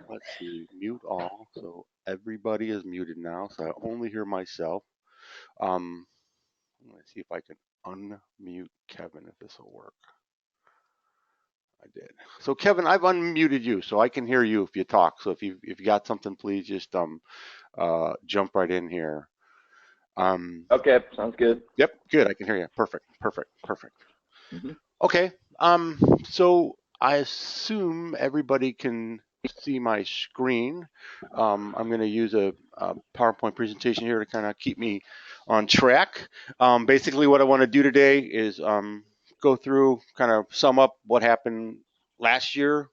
Let's see, mute all. So everybody is muted now, so I only hear myself. Um, let's see if I can unmute Kevin if this will work. I did. So Kevin, I've unmuted you, so I can hear you if you talk. So if you got something, please just jump right in here. Um, Okay, sounds good. yep, good. I can hear you. Perfect, perfect, perfect. Hmm. Okay. So I assume everybody can see my screen. I'm going to use a PowerPoint presentation here to kind of keep me on track. Basically, what I want to do today is go through, kind of sum up what happened last year,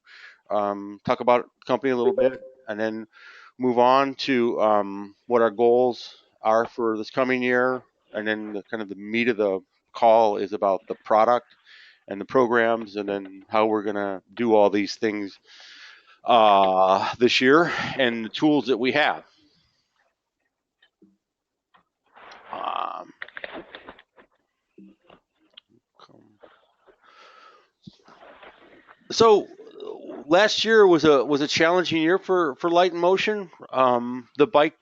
talk about the company a little bit, and then move on to what our goals are for this coming year, and then kind of the meat of the call is about the product and the programs, and then how we're going to do all these things this year and the tools that we have. Um, so last year was a challenging year for Light and Motion. The bike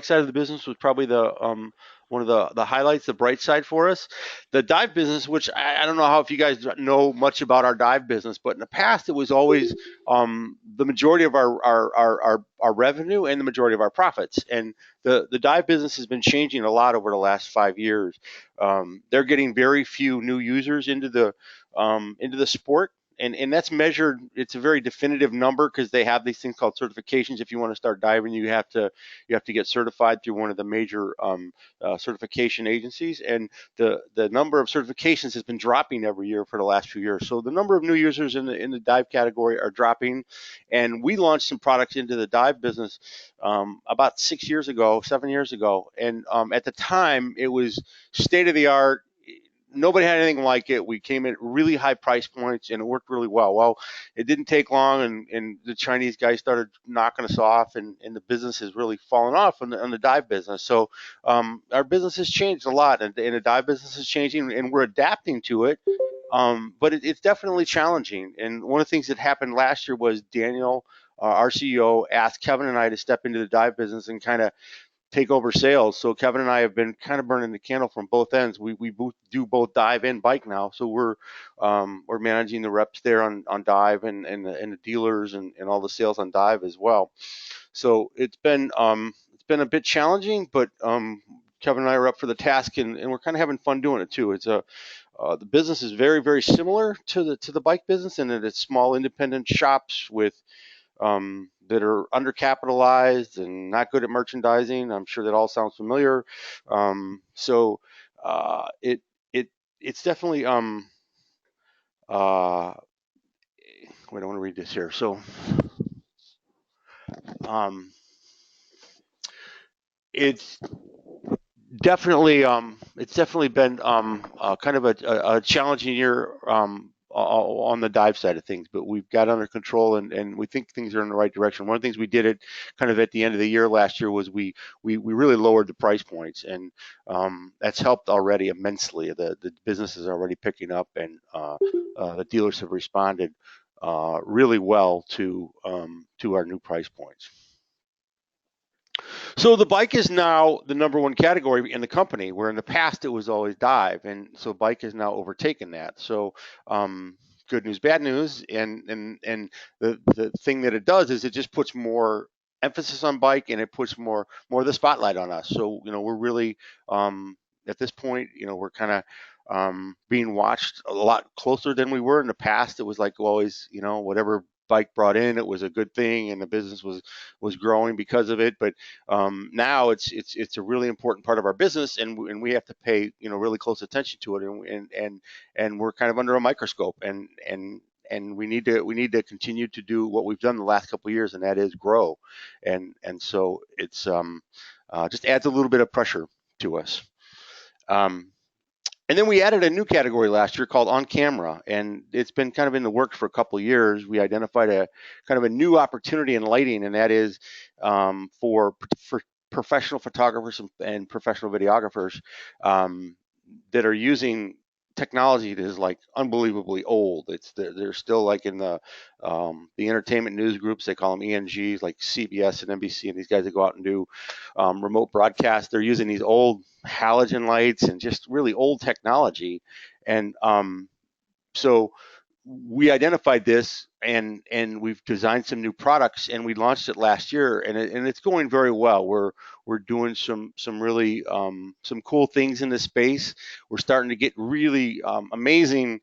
side of the business was probably the one of the highlights, the bright side for us. The dive business, which I don't know how if you guys know much about our dive business, but in the past it was always the majority of our revenue and the majority of our profits. And the dive business has been changing a lot over the last 5 years. They're getting very few new users into the sport, and that's measured. It's a very definitive number because they have these things called certifications. If you want to start diving, you have to get certified through one of the major certification agencies, and the number of certifications has been dropping every year for the last few years. So the number of new users in the dive category are dropping, and we launched some products into the dive business about 6 years ago, 7 years ago, and at the time it was state of the art. Nobody had anything like it. We came at really high price points and it worked really well. Well, it didn't take long, and the Chinese guys started knocking us off, and the business has really fallen off on the dive business. So our business has changed a lot, and the dive business is changing, and we're adapting to it. But it's definitely challenging. And one of the things that happened last year was Daniel, our CEO, asked Kevin and I to step into the dive business and kind of take over sales. So Kevin and I have been kind of burning the candle from both ends. We both do both dive and bike now. So we're managing the reps there on dive, and the dealers, and all the sales on dive as well. So it's been a bit challenging, but Kevin and I are up for the task, and we're kind of having fun doing it too. The business is very, very similar to the bike business, in that it's small independent shops that are undercapitalized and not good at merchandising. I'm sure that all sounds familiar. So it it's definitely uh, wait, I want to read this here. So um, it's definitely been kind of a challenging year on the dive side of things, but we've got under control, and we think things are in the right direction. One of the things we did kind of at the end of the year last year was we really lowered the price points, and that's helped already immensely. The business is already picking up, and the dealers have responded really well to our new price points. So the bike is now the number one category in the company, where in the past it was always dive, and so bike has now overtaken that. So good news, bad news, and the thing that it does is it just puts more emphasis on bike, and it puts more of the spotlight on us. So we're really at this point, we're kind of being watched a lot closer than we were in the past. It was like always, whatever bike brought in, it was a good thing, and the business was growing because of it. But now it's a really important part of our business, and we have to pay really close attention to it, and we're kind of under a microscope, and we need to continue to do what we've done the last couple of years, and that is grow, and so it's just adds a little bit of pressure to us. Um, and then we added a new category last year called on camera, and it's been kind of in the works for a couple of years. We identified a kind of a new opportunity in lighting, and that is for professional photographers and professional videographers that are using technology that is like unbelievably old. They're still like in the entertainment news groups. They call them ENGs, like CBS and NBC, and these guys that go out and do remote broadcasts. They're using these old halogen lights and just really old technology. And so we identified this, and we've designed some new products, and we launched it last year, and it's going very well. We're doing some really some cool things in this space. We're starting to get really amazing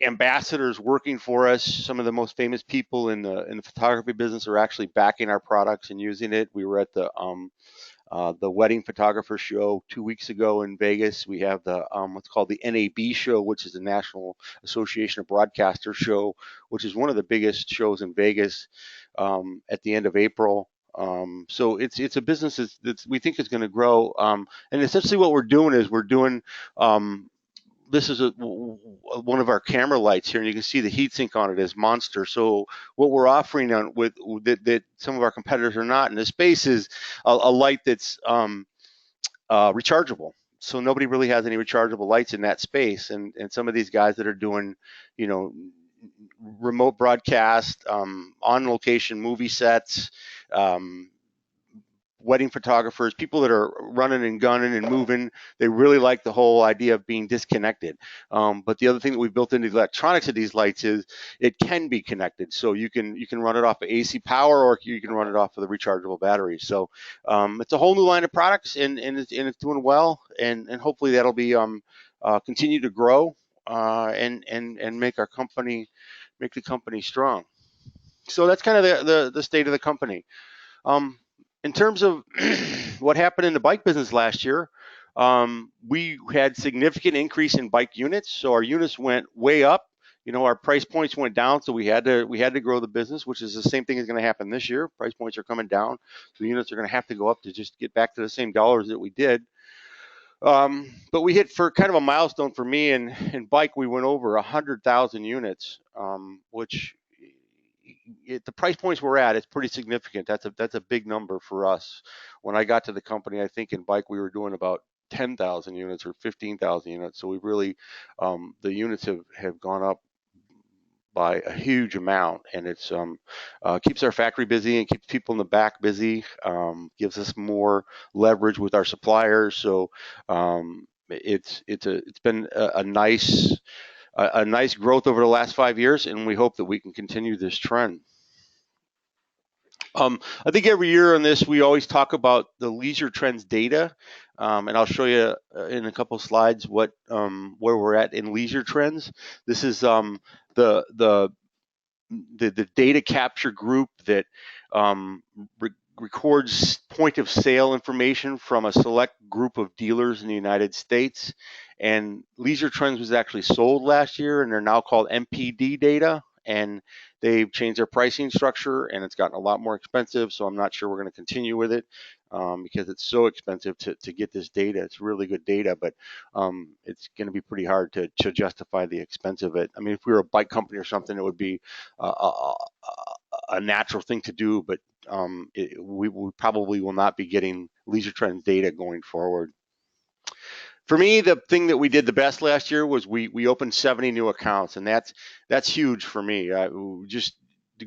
ambassadors working for us. Some of the most famous people in the photography business are actually backing our products and using it. We were at the wedding photographer show 2 weeks ago in Vegas. We have the what's called the NAB show, which is the National Association of Broadcasters show, which is one of the biggest shows in Vegas at the end of April. So it's a business that we think is going to grow. And essentially what we're doing is we're doing this is one of our camera lights here, and you can see the heat sink on it is Monster. So what we're offering on with that some of our competitors are not in this space is a light that's rechargeable. So nobody really has any rechargeable lights in that space, and some of these guys that are doing, you know, remote broadcast, on location movie sets, wedding photographers, people that are running and gunning and moving, they really like the whole idea of being disconnected. But the other thing that we built into the electronics of these lights is it can be connected. So you can run it off of AC power, or you can run it off of the rechargeable batteries. So it's a whole new line of products, and it's doing well, and hopefully that'll be continue to grow and make the company strong. So that's kind of the state of the company. Um, in terms of what happened in the bike business last year, we had significant increase in bike units. So our units went way up. You know, our price points went down, so we had to grow the business, which is the same thing is going to happen this year. Price points are coming down, so units are going to have to go up to just get back to the same dollars that we did. But we hit for kind of a milestone for me in bike. We went over 100,000 units, which the price points we're at, it's pretty significant. That's a big number for us. When I got to the company, I think in bike we were doing about 10,000 units or 15,000 units. So we really the units have gone up by a huge amount, and it's keeps our factory busy and keeps people in the back busy. Gives us more leverage with our suppliers. So it's been a nice growth over the last 5 years, and we hope that we can continue this trend. I think every year on this, we always talk about the leisure trends data, and I'll show you in a couple of slides where we're at in leisure trends. This is the data capture group that records point of sale information from a select group of dealers in the United States. And Leisure Trends was actually sold last year, and they're now called MPD data. And they've changed their pricing structure, and it's gotten a lot more expensive. So I'm not sure we're going to continue with it because it's so expensive to get this data. It's really good data, but it's going to be pretty hard to justify the expense of it. I mean, if we were a bike company or something, it would be a natural thing to do, but we probably will not be getting Leisure Trends data going forward. For me, the thing that we did the best last year was we opened 70 new accounts, and that's huge for me. Just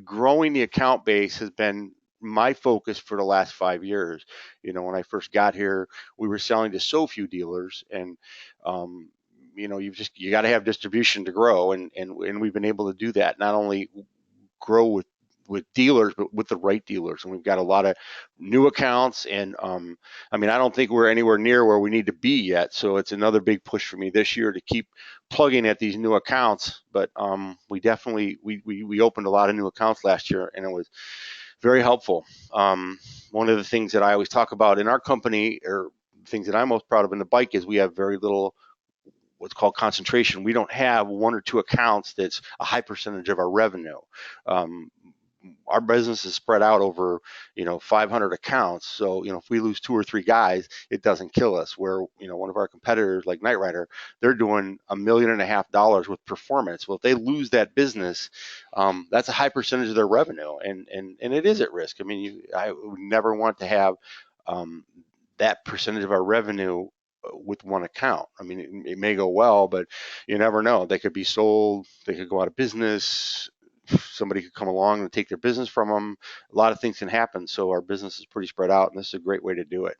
growing the account base has been my focus for the last 5 years. You know, when I first got here, we were selling to so few dealers, and you know, you got to have distribution to grow, and we've been able to do that. Not only grow with dealers, but with the right dealers. And we've got a lot of new accounts. And I mean, I don't think we're anywhere near where we need to be yet. So it's another big push for me this year to keep plugging at these new accounts. But we definitely, we opened a lot of new accounts last year, and it was very helpful. One of the things that I always talk about in our company, or things that I'm most proud of in the bike, is we have very little what's called concentration. We don't have one or two accounts that's a high percentage of our revenue. Our business is spread out over, 500 accounts. So, if we lose 2 or 3 guys, it doesn't kill us. Where, one of our competitors like Knight Rider, they're doing $1.5 million with performance. Well, if they lose that business, that's a high percentage of their revenue, and it is at risk. I mean, I would never want to have that percentage of our revenue with one account. I mean, it may go well, but you never know. They could be sold. They could go out of business. Somebody could come along and take their business from them. A lot of things can happen. So our business is pretty spread out, and this is a great way to do it.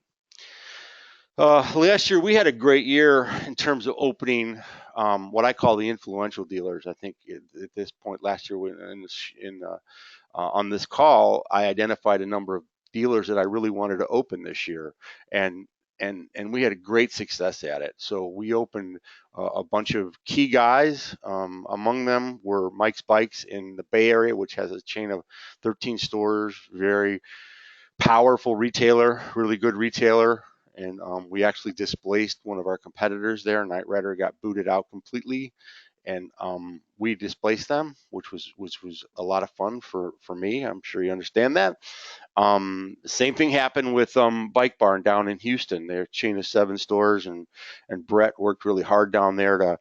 Last year we had a great year in terms of opening what I call the influential dealers. I think at this point last year on this call, I identified a number of dealers that I really wanted to open this year, and and we had a great success at it. So we opened a bunch of key guys. Among them were Mike's Bikes in the Bay Area, which has a chain of 13 stores, very powerful retailer, really good retailer. And we actually displaced one of our competitors there. Knight Rider got booted out completely, and we displaced them, which was a lot of fun for me. I'm sure you understand that. Same thing happened with Bike Barn down in Houston. They're a chain of 7 stores, and Brett worked really hard down there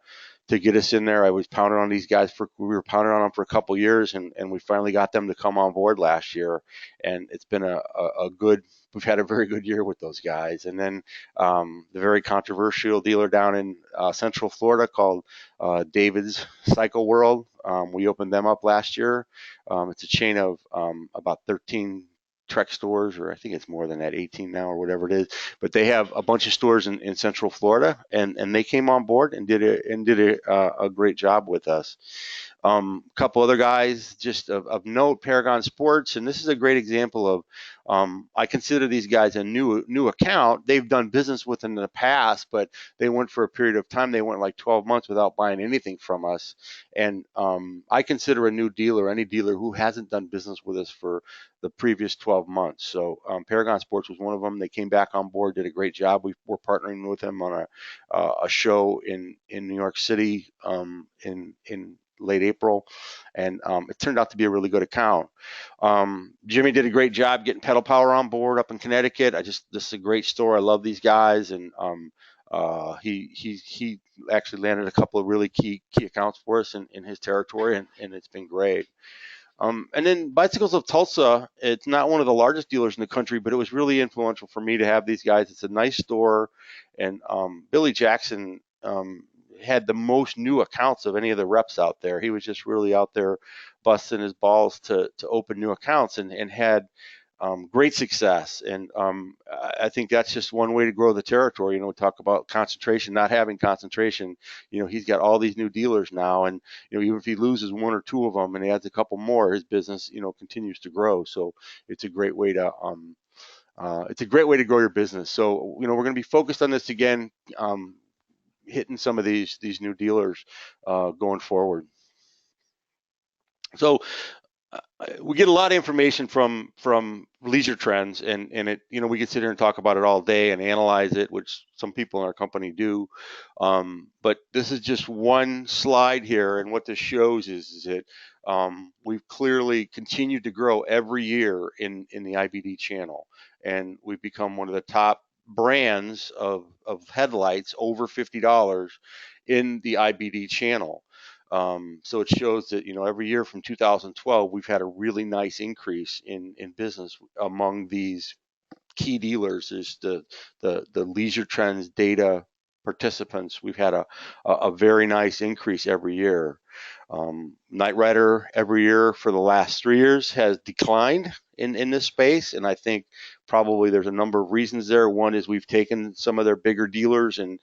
to get us in there. I was pounding on these guys we were pounding on them for a couple years, and we finally got them to come on board last year, and it's been we've had a very good year with those guys. And then the very controversial dealer down in Central Florida called David's Cycle World. We opened them up last year. It's a chain of about 13 Trek stores, or I think it's more than that, 18 now or whatever it is. But they have a bunch of stores in Central Florida, and they came on board and did a great job with us. A couple other guys just of note, Paragon Sports, and this is a great example of I consider these guys a new account. They've done business with them in the past, but they went for a period of time. They went like 12 months without buying anything from us. And I consider a new dealer any dealer who hasn't done business with us for the previous 12 months. So Paragon Sports was one of them. They came back on board, did a great job. We're partnering with them on a show in New York City in late April, and it turned out to be a really good account. Jimmy did a great job getting Pedal Power on board up in Connecticut. This is a great store. I love these guys, and he actually landed a couple of really key accounts for us in his territory, and it's been great. And then Bicycles of Tulsa, it's not one of the largest dealers in the country, but it was really influential for me to have these guys. It's a nice store, and Billy Jackson had the most new accounts of any of the reps out there. He was just really out there busting his balls to open new accounts, and had great success. And I think that's just one way to grow the territory. We talk about concentration, not having concentration. He's got all these new dealers now, and even if he loses 1 or 2 of them and he adds a couple more, his business continues to grow. So it's a great way to grow your business. So we're going to be focused on this again, hitting some of these new dealers going forward. So we get a lot of information from Leisure Trends, and it we can sit here and talk about it all day and analyze it, which some people in our company do. But this is just one slide here, and what this shows is that we've clearly continued to grow every year in the IBD channel, and we've become one of the top brands of headlights over $50 in the IBD channel. So it shows that every year from 2012 we've had a really nice increase in business among these key dealers. Is the Leisure Trends data participants. We've had a very nice increase every year. Knight Rider every year for the last 3 years has declined in this space, and I think probably there's a number of reasons there. One is we've taken some of their bigger dealers and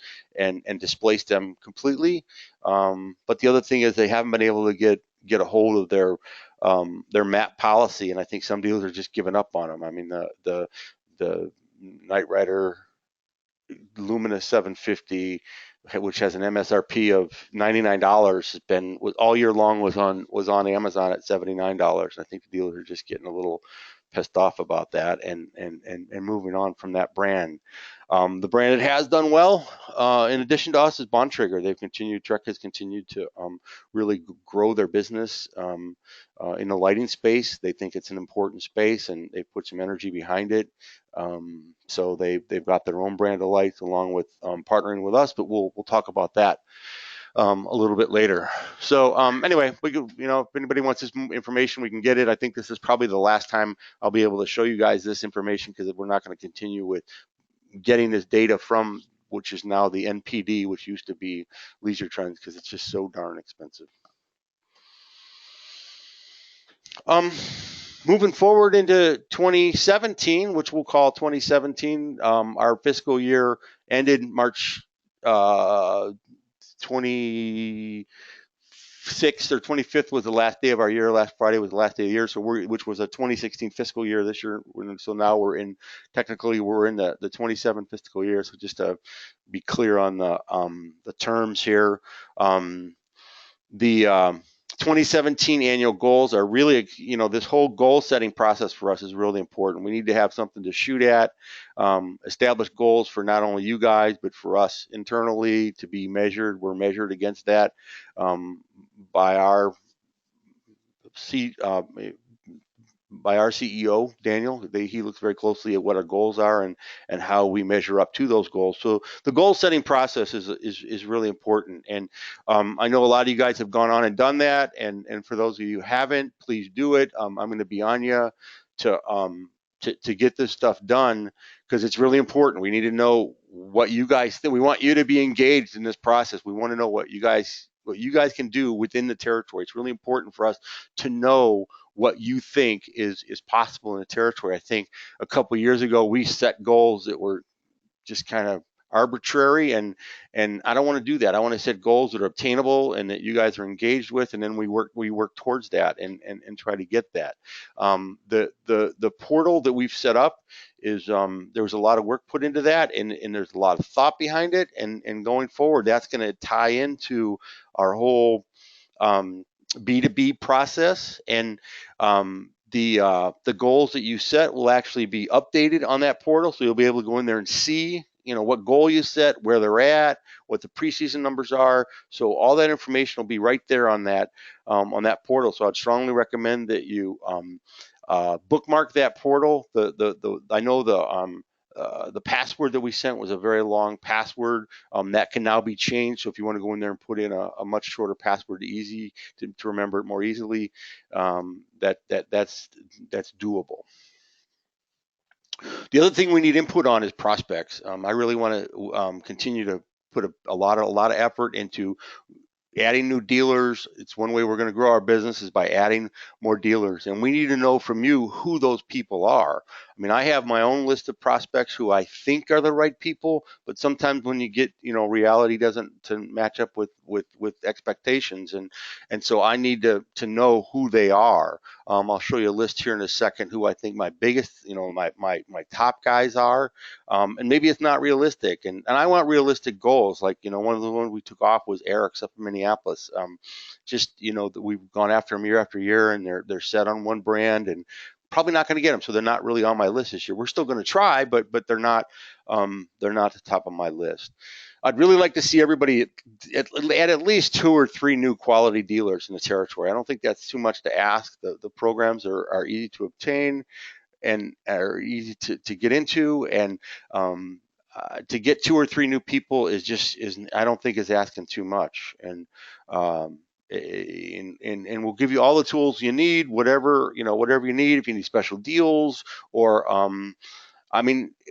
displaced them completely. But the other thing is they haven't been able to get a hold of their map policy, and I think some dealers are just giving up on them. I mean, the Knight Rider Lumina 750, which has an MSRP of $99, has been all year long was on Amazon at $79. I think the dealers are just getting a little pissed off about that and moving on from that brand. The brand that has done well, in addition to us, is Bontrager. Trek has continued to really grow their business in the lighting space. They think it's an important space, and they put some energy behind it. So they've got their own brand of lights along with partnering with us, but we'll talk about that a little bit later. So anyway, if anybody wants this information, we can get it. I think this is probably the last time I'll be able to show you guys this information, because we're not going to continue with getting this data from which is now the NPD, which used to be Leisure Trends, because it's just so darn expensive. Moving forward into 2017, which we'll call 2017, our fiscal year ended March 26th or 25th was the last day of our year. Last Friday was the last day of the year, so which was a 2016 fiscal year this year. So now we're in the 27 fiscal year. So just to be clear on the terms here, the 2017 annual goals are really, this whole goal setting process for us is really important. We need to have something to shoot at, establish goals for not only you guys, but for us internally to be measured. We're measured against that by our CEO, Daniel. He looks very closely at what our goals are and how we measure up to those goals. So the goal setting process is really important. And I know a lot of you guys have gone on and done that. And for those of you who haven't, please do it. I'm going to be on you to get this stuff done, because it's really important. We need to know what you guys think. We want you to be engaged in this process. We want to know what you guys can do within the territory. It's really important for us to know what you think is possible in the territory. I think a couple of years ago we set goals that were just kind of arbitrary, and I don't want to do that. I want to set goals that are obtainable and that you guys are engaged with, and then we work towards that and try to get that. The portal that we've set up is there was a lot of work put into that, and there's a lot of thought behind it, and going forward that's going to tie into our whole B2B process, and the goals that you set will actually be updated on that portal, so you'll be able to go in there and see what goal you set, where they're at, what the preseason numbers are. So all that information will be right there on that portal. So I'd strongly recommend that you bookmark that portal. I know the password that we sent was a very long password that can now be changed. So if you want to go in there and put in a much shorter password, to remember it more easily, that's doable. The other thing we need input on is prospects. I really want to continue to put a lot of effort into adding new dealers. It's one way we're going to grow our business is by adding more dealers, and we need to know from you who those people are. I mean, I have my own list of prospects who I think are the right people, but sometimes when you get, reality doesn't match up with expectations, and so I need to know who they are. I'll show you a list here in a second who I think my biggest, my top guys are, and maybe it's not realistic, and I want realistic goals. Like, one of the ones we took off was Eric's up in Minneapolis. We've gone after them year after year, and they're set on one brand, and probably not going to get them, so they're not really on my list this year. We're still going to try, but they're not the top of my list. I'd really like to see everybody at least 2 or 3 new quality dealers in the territory. I don't think that's too much to ask. The programs are easy to obtain and are easy to get into, and to get 2 or 3 new people is I don't think is asking too much. And we'll give you all the tools you need, whatever you need. If you need special deals, or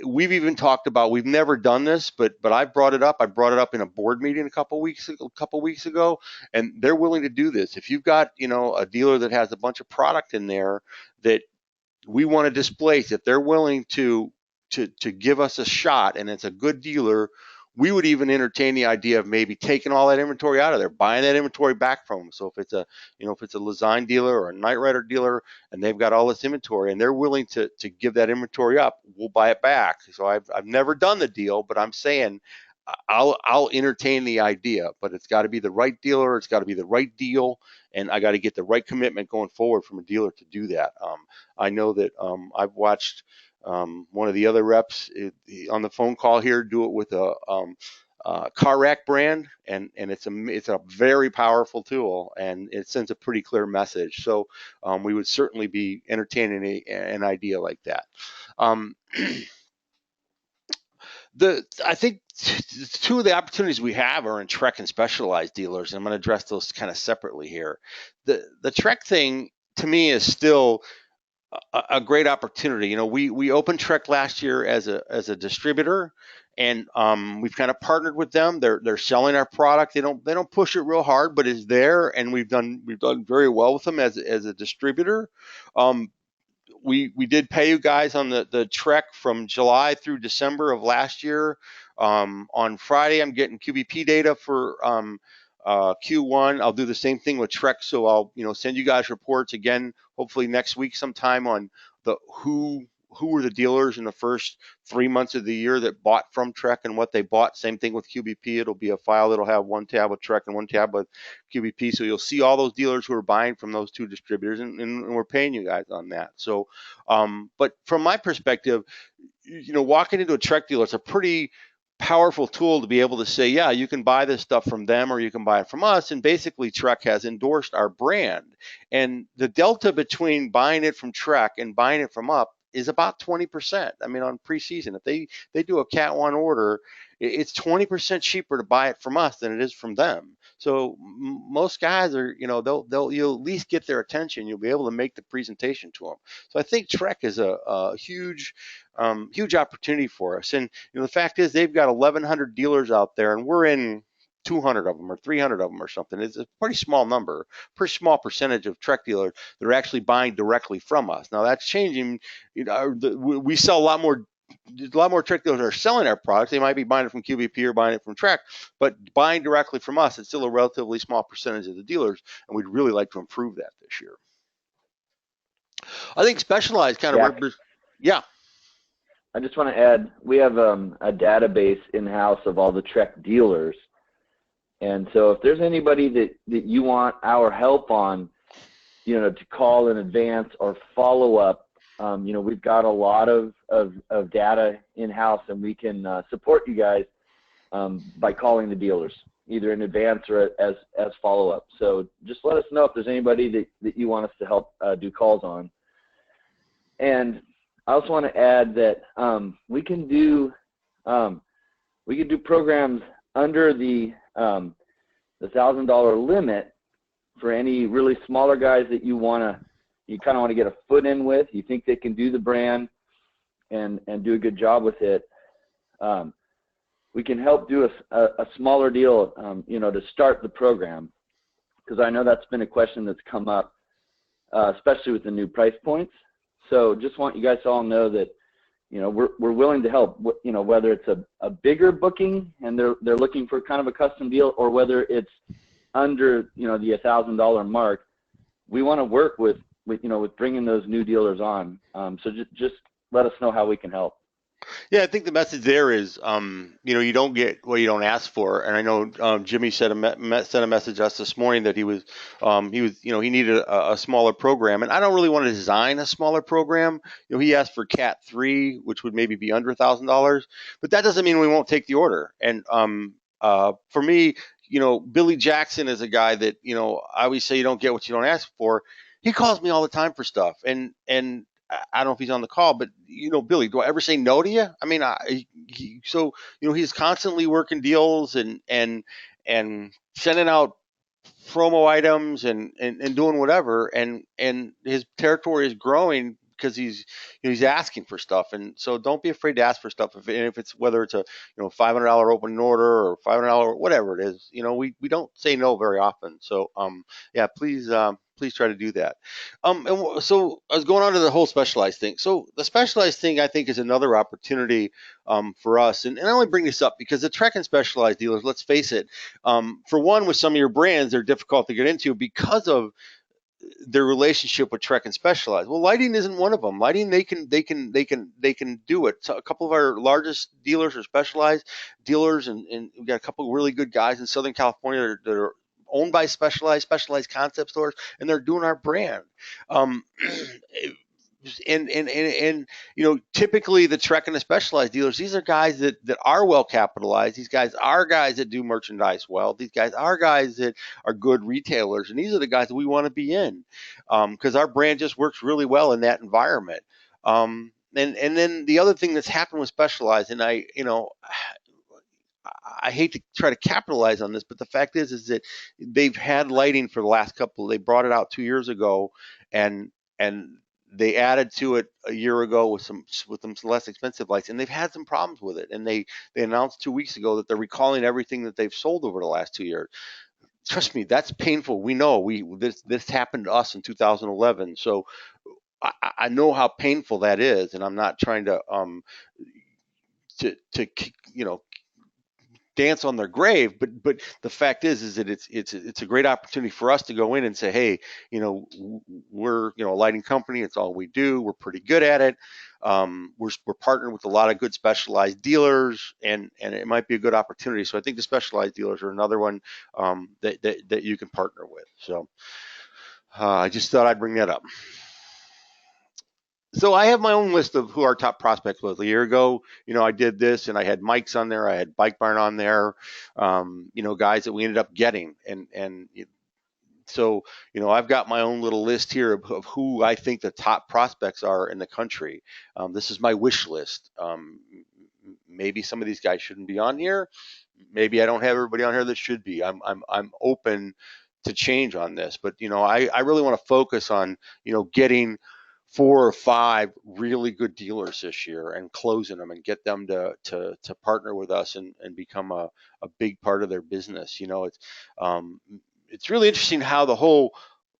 we've even talked about, we've never done this, but I brought it up. I brought it up in a board meeting a couple weeks ago, and they're willing to do this. If you've got a dealer that has a bunch of product in there that we want to displace, if they're willing to give us a shot, and it's a good dealer, we would even entertain the idea of maybe taking all that inventory out of there, buying that inventory back from them. So if it's a Lezine dealer or a Knight Rider dealer, and they've got all this inventory and they're willing to give that inventory up, we'll buy it back. So I've never done the deal, but I'm saying I'll entertain the idea, but it's got to be the right dealer. It's got to be the right deal, and I got to get the right commitment going forward from a dealer to do that. I know that I've watched one of the other reps on the phone call here do it with a car rack brand, and it's a very powerful tool, and it sends a pretty clear message. So we would certainly be entertaining an idea like that. I think 2 of the opportunities we have are in Trek and Specialized dealers, and I'm going to address those kind of separately here. The Trek thing to me is still a great opportunity. We opened Trek last year as a distributor, and we've kind of partnered with them. They're selling our product. They don't push it real hard, but it's there, and we've done very well with them as a distributor. Um, we did pay you guys on the trek from July through December of last year. On Friday, I'm getting QBP data for Q1. I'll do the same thing with Trek, so I'll send you guys reports again, hopefully next week sometime on the who were the dealers in the first 3 months of the year that bought from Trek and what they bought. Same thing with QBP. It'll be a file that'll have one tab with Trek and one tab with QBP. So you'll see all those dealers who are buying from those two distributors, and we're paying you guys on that. So, but from my perspective, walking into a Trek dealer, it's a pretty powerful tool to be able to say, yeah, you can buy this stuff from them or you can buy it from us. And basically, Trek has endorsed our brand. And the delta between buying it from Trek and buying it from up is about 20%. I mean, on preseason, if they do a Cat 1 order, it's 20% cheaper to buy it from us than it is from them. So most guys are, you'll at least get their attention. You'll be able to make the presentation to them. So I think Trek is a huge opportunity for us. And the fact is, they've got 1,100 dealers out there, and we're in 200 of them or 300 of them or something. It's a pretty small number, pretty small percentage of Trek dealers that are actually buying directly from us. Now that's changing. We sell a lot more Trek dealers are selling our products. They might be buying it from QBP or buying it from Trek, but buying directly from us, it's still a relatively small percentage of the dealers, and we'd really like to improve that this year. I think Specialized kind of yeah. I just want to add, we have a database in-house of all the Trek dealers. And so if there's anybody that you want our help on, to call in advance or follow up, we've got a lot of data in-house, and we can support you guys by calling the dealers, either in advance or as follow-up. So just let us know if there's anybody that you want us to help do calls on. And I also want to add that we can do programs under the $1,000 limit for any really smaller guys that you kind of want to get a foot in with. You think they can do the brand and do a good job with it. We can help do a smaller deal, to start the program, because I know that's been a question that's come up, especially with the new price points. So just want you guys to all know that, we're willing to help, whether it's a bigger booking and they're looking for kind of a custom deal, or whether it's under, the $1,000 mark. We want to work with bringing those new dealers on. So just let us know how we can help. Yeah, I think the message there is, you don't get what you don't ask for. And I know Jimmy sent a message to us this morning that he needed a smaller program. And I don't really want to design a smaller program. He asked for Cat 3, which would maybe be under $1,000, but that doesn't mean we won't take the order. And for me, Billy Jackson is a guy that, I always say you don't get what you don't ask for. He calls me all the time for stuff, and I don't know if he's on the call, but Billy, do I ever say no to you? I mean, he's constantly working deals and sending out promo items and doing whatever, and his territory is growing because he's asking for stuff. And so don't be afraid to ask for stuff if it's whether it's a $500 opening order or $500 whatever it is. We don't say no very often. So yeah, please try to do that. And so I was going on to the whole Specialized thing. So the Specialized thing, I think, is another opportunity for us. And I only bring this up because the Trek and Specialized dealers, let's face it, for one, with some of your brands, they're difficult to get into because of their relationship with Trek and Specialized. Well, lighting isn't one of them. Lighting, they can do it. So a couple of our largest dealers are Specialized dealers, and we've got a couple of really good guys in Southern California that are owned by Specialized concept stores, and they're doing our brand. And typically the Trek and the Specialized dealers, these are guys that are well capitalized. These guys are guys that do merchandise well. These guys are guys that are good retailers, and these are the guys that we want to be in, because our brand just works really well in that environment. And then the other thing that's happened with Specialized, and I hate to try to capitalize on this, but the fact is that they've had lighting for the last couple. They brought it out 2 years ago, and they added to it a year ago with some less expensive lights, and they've had some problems with it. And they announced 2 weeks ago that they're recalling everything that they've sold over the last 2 years. Trust me, that's painful. We know this happened to us in 2011, so I know how painful that is, and I'm not trying to dance on their grave, but the fact is that it's a great opportunity for us to go in and say, hey, we're a lighting company. It's all we do. We're pretty good at it. We're partnered with a lot of good specialized dealers, and it might be a good opportunity. So I think the specialized dealers are another one that you can partner with. So I just thought I'd bring that up. So I have my own list of who our top prospects was. A year ago, I did this, and I had Mike's on there. I had Bike Barn on there. Guys that we ended up getting, and so I've got my own little list here of who I think the top prospects are in the country. This is my wish list. Maybe some of these guys shouldn't be on here. Maybe I don't have everybody on here that should be. I'm open to change on this, but I really want to focus on getting 4 or 5 really good dealers this year and closing them and get them to partner with us and become a big part of their business. It's really interesting how the whole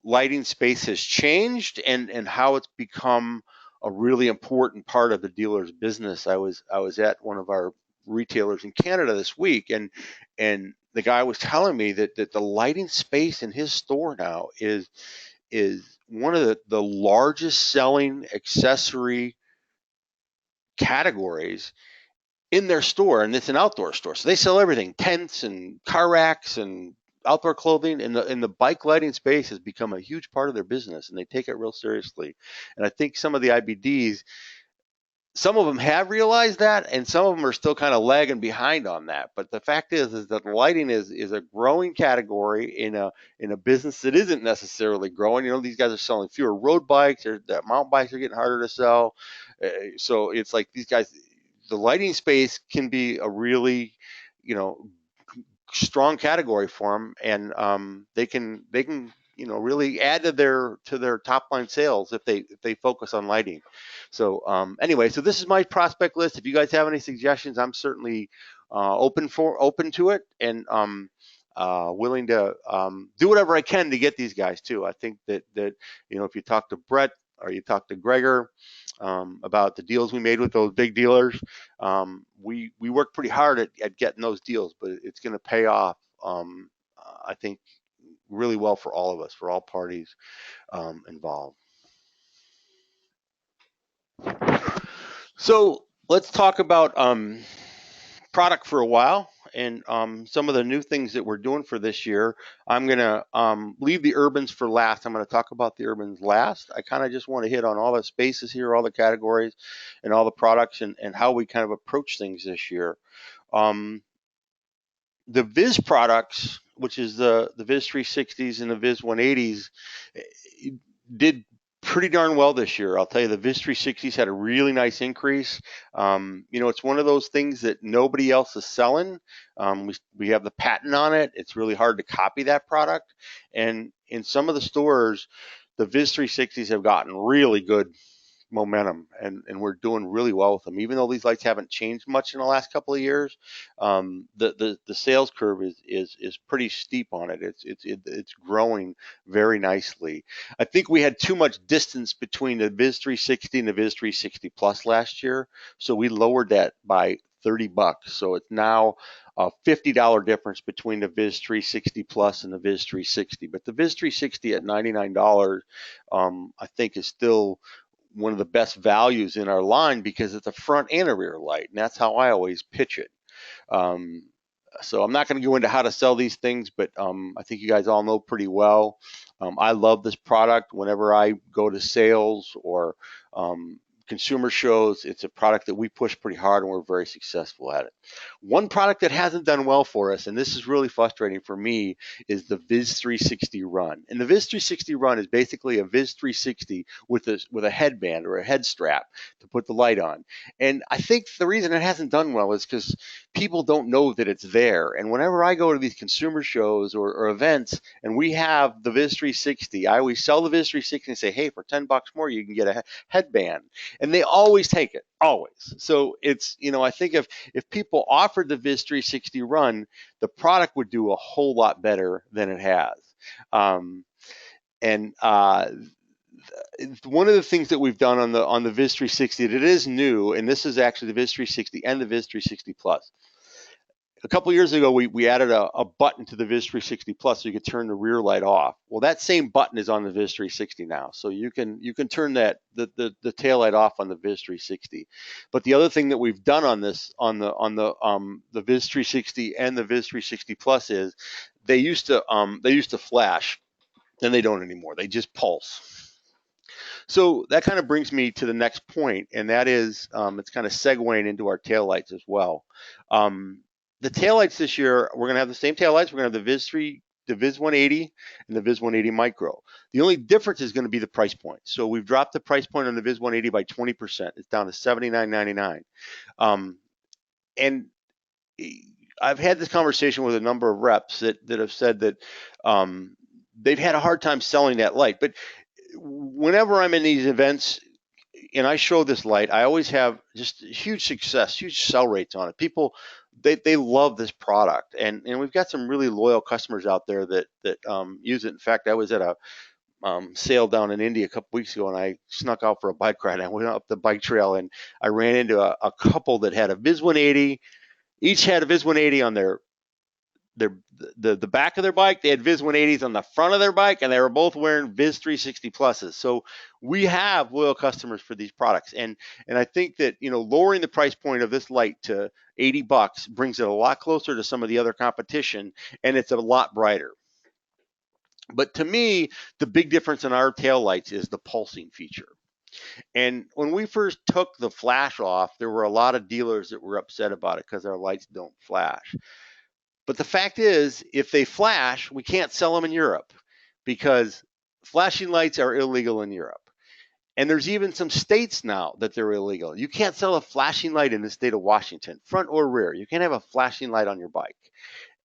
lighting space has changed and how it's become a really important part of the dealer's business. I was at one of our retailers in Canada this week, and the guy was telling me that the lighting space in his store now is one of the largest selling accessory categories in their store, and it's an outdoor store. So they sell everything: tents and car racks and outdoor clothing. And the bike lighting space has become a huge part of their business, and they take it real seriously. And I think some of the IBDs, some of them have realized that, and some of them are still kind of lagging behind on that. But the fact is that lighting is a growing category in a business that isn't necessarily growing. These guys are selling fewer road bikes, or that mountain bikes are getting harder to sell. So it's like these guys, the lighting space can be a really, strong category for them, and they can really add to their top line sales if they focus on lighting. So anyway, so this is my prospect list. If you guys have any suggestions, I'm certainly open to it, and willing to do whatever I can to get these guys too. I think that if you talk to Brett or you talk to Gregor about the deals we made with those big dealers, we worked pretty hard at getting those deals, but it's going to pay off, I think, really well for all of us, for all parties involved. So let's talk about product for a while, and some of the new things that we're doing for this year. I'm going to leave the urbans for last. I'm going to talk about the urbans last. I kind of just want to hit on all the spaces here, all the categories, and all the products, and how we kind of approach things this year. The Viz products, which is the Viz 360s and the Viz 180s, did pretty darn well this year. I'll tell you, the Viz 360s had a really nice increase. It's one of those things that nobody else is selling. We have the patent on it. It's really hard to copy that product. And in some of the stores, the Viz 360s have gotten really good momentum, and we're doing really well with them. Even though these lights haven't changed much in the last couple of years, the sales curve is pretty steep on it. It's growing very nicely. I think we had too much distance between the Viz 360 and the Viz 360 Plus last year, so we lowered that by $30. So it's now a $50 difference between the Viz 360 Plus and the Viz 360. But the Viz 360 at $99, I think, is still one of the best values in our line, because it's a front and a rear light, and that's how I always pitch it. So I'm not going to go into how to sell these things, but I think you guys all know pretty well. I love this product. Whenever I go to sales or consumer shows. It's a product that we push pretty hard, and we're very successful at it. One product that hasn't done well for us, and this is really frustrating for me, is the Viz 360 Run. And the Viz 360 Run is basically a Viz 360 with a headband or a head strap to put the light on. And I think the reason it hasn't done well is because people don't know that it's there. And whenever I go to these consumer shows or events and we have the Viz 360, I always sell the Viz 360 and say, hey, for $10 more, you can get a headband. And they always take it, always. So it's, I think if people offered the Viz 360 Run, the product would do a whole lot better than it has. And one of the things that we've done on the Viz 360 that is new, and this is actually the Viz 360 and the Viz 360 Plus. A couple years ago, we added a button to the Viz 360 Plus so you could turn the rear light off. Well, that same button is on the Viz 360 now, so you can turn the tail light off on the Viz 360. But the other thing that we've done on this on the Viz 360 and the Viz 360 Plus is they used to flash, and they don't anymore. They just pulse. So that kind of brings me to the next point, and that is it's kind of segueing into our taillights as well. The taillights this year, we're going to have the same taillights. We're going to have the Viz 180 and the Viz 180 Micro. The only difference is going to be the price point. So we've dropped the price point on the Viz 180 by 20%. It's down to $79.99. And I've had this conversation with a number of reps that have said that they've had a hard time selling that light. But whenever I'm in these events and I show this light, I always have just huge success, huge sell rates on it. People, they love this product, and we've got some really loyal customers out there that use it. In fact, I was at a sale down in India a couple weeks ago, and I snuck out for a bike ride. I went up the bike trail, and I ran into a couple that had a Viz 180. Each had a Viz 180 on the back of their bike. They had Viz 180s on the front of their bike, and they were both wearing Viz 360 Pluses. So we have loyal customers for these products, and I think that lowering the price point of this light to $80 brings it a lot closer to some of the other competition, and it's a lot brighter. But to me, the big difference in our tail lights is the pulsing feature. And when we first took the flash off, there were a lot of dealers that were upset about it because our lights don't flash. But the fact is, if they flash, we can't sell them in Europe because flashing lights are illegal in Europe. And there's even some states now that they're illegal. You can't sell a flashing light in the state of Washington, front or rear. You can't have a flashing light on your bike.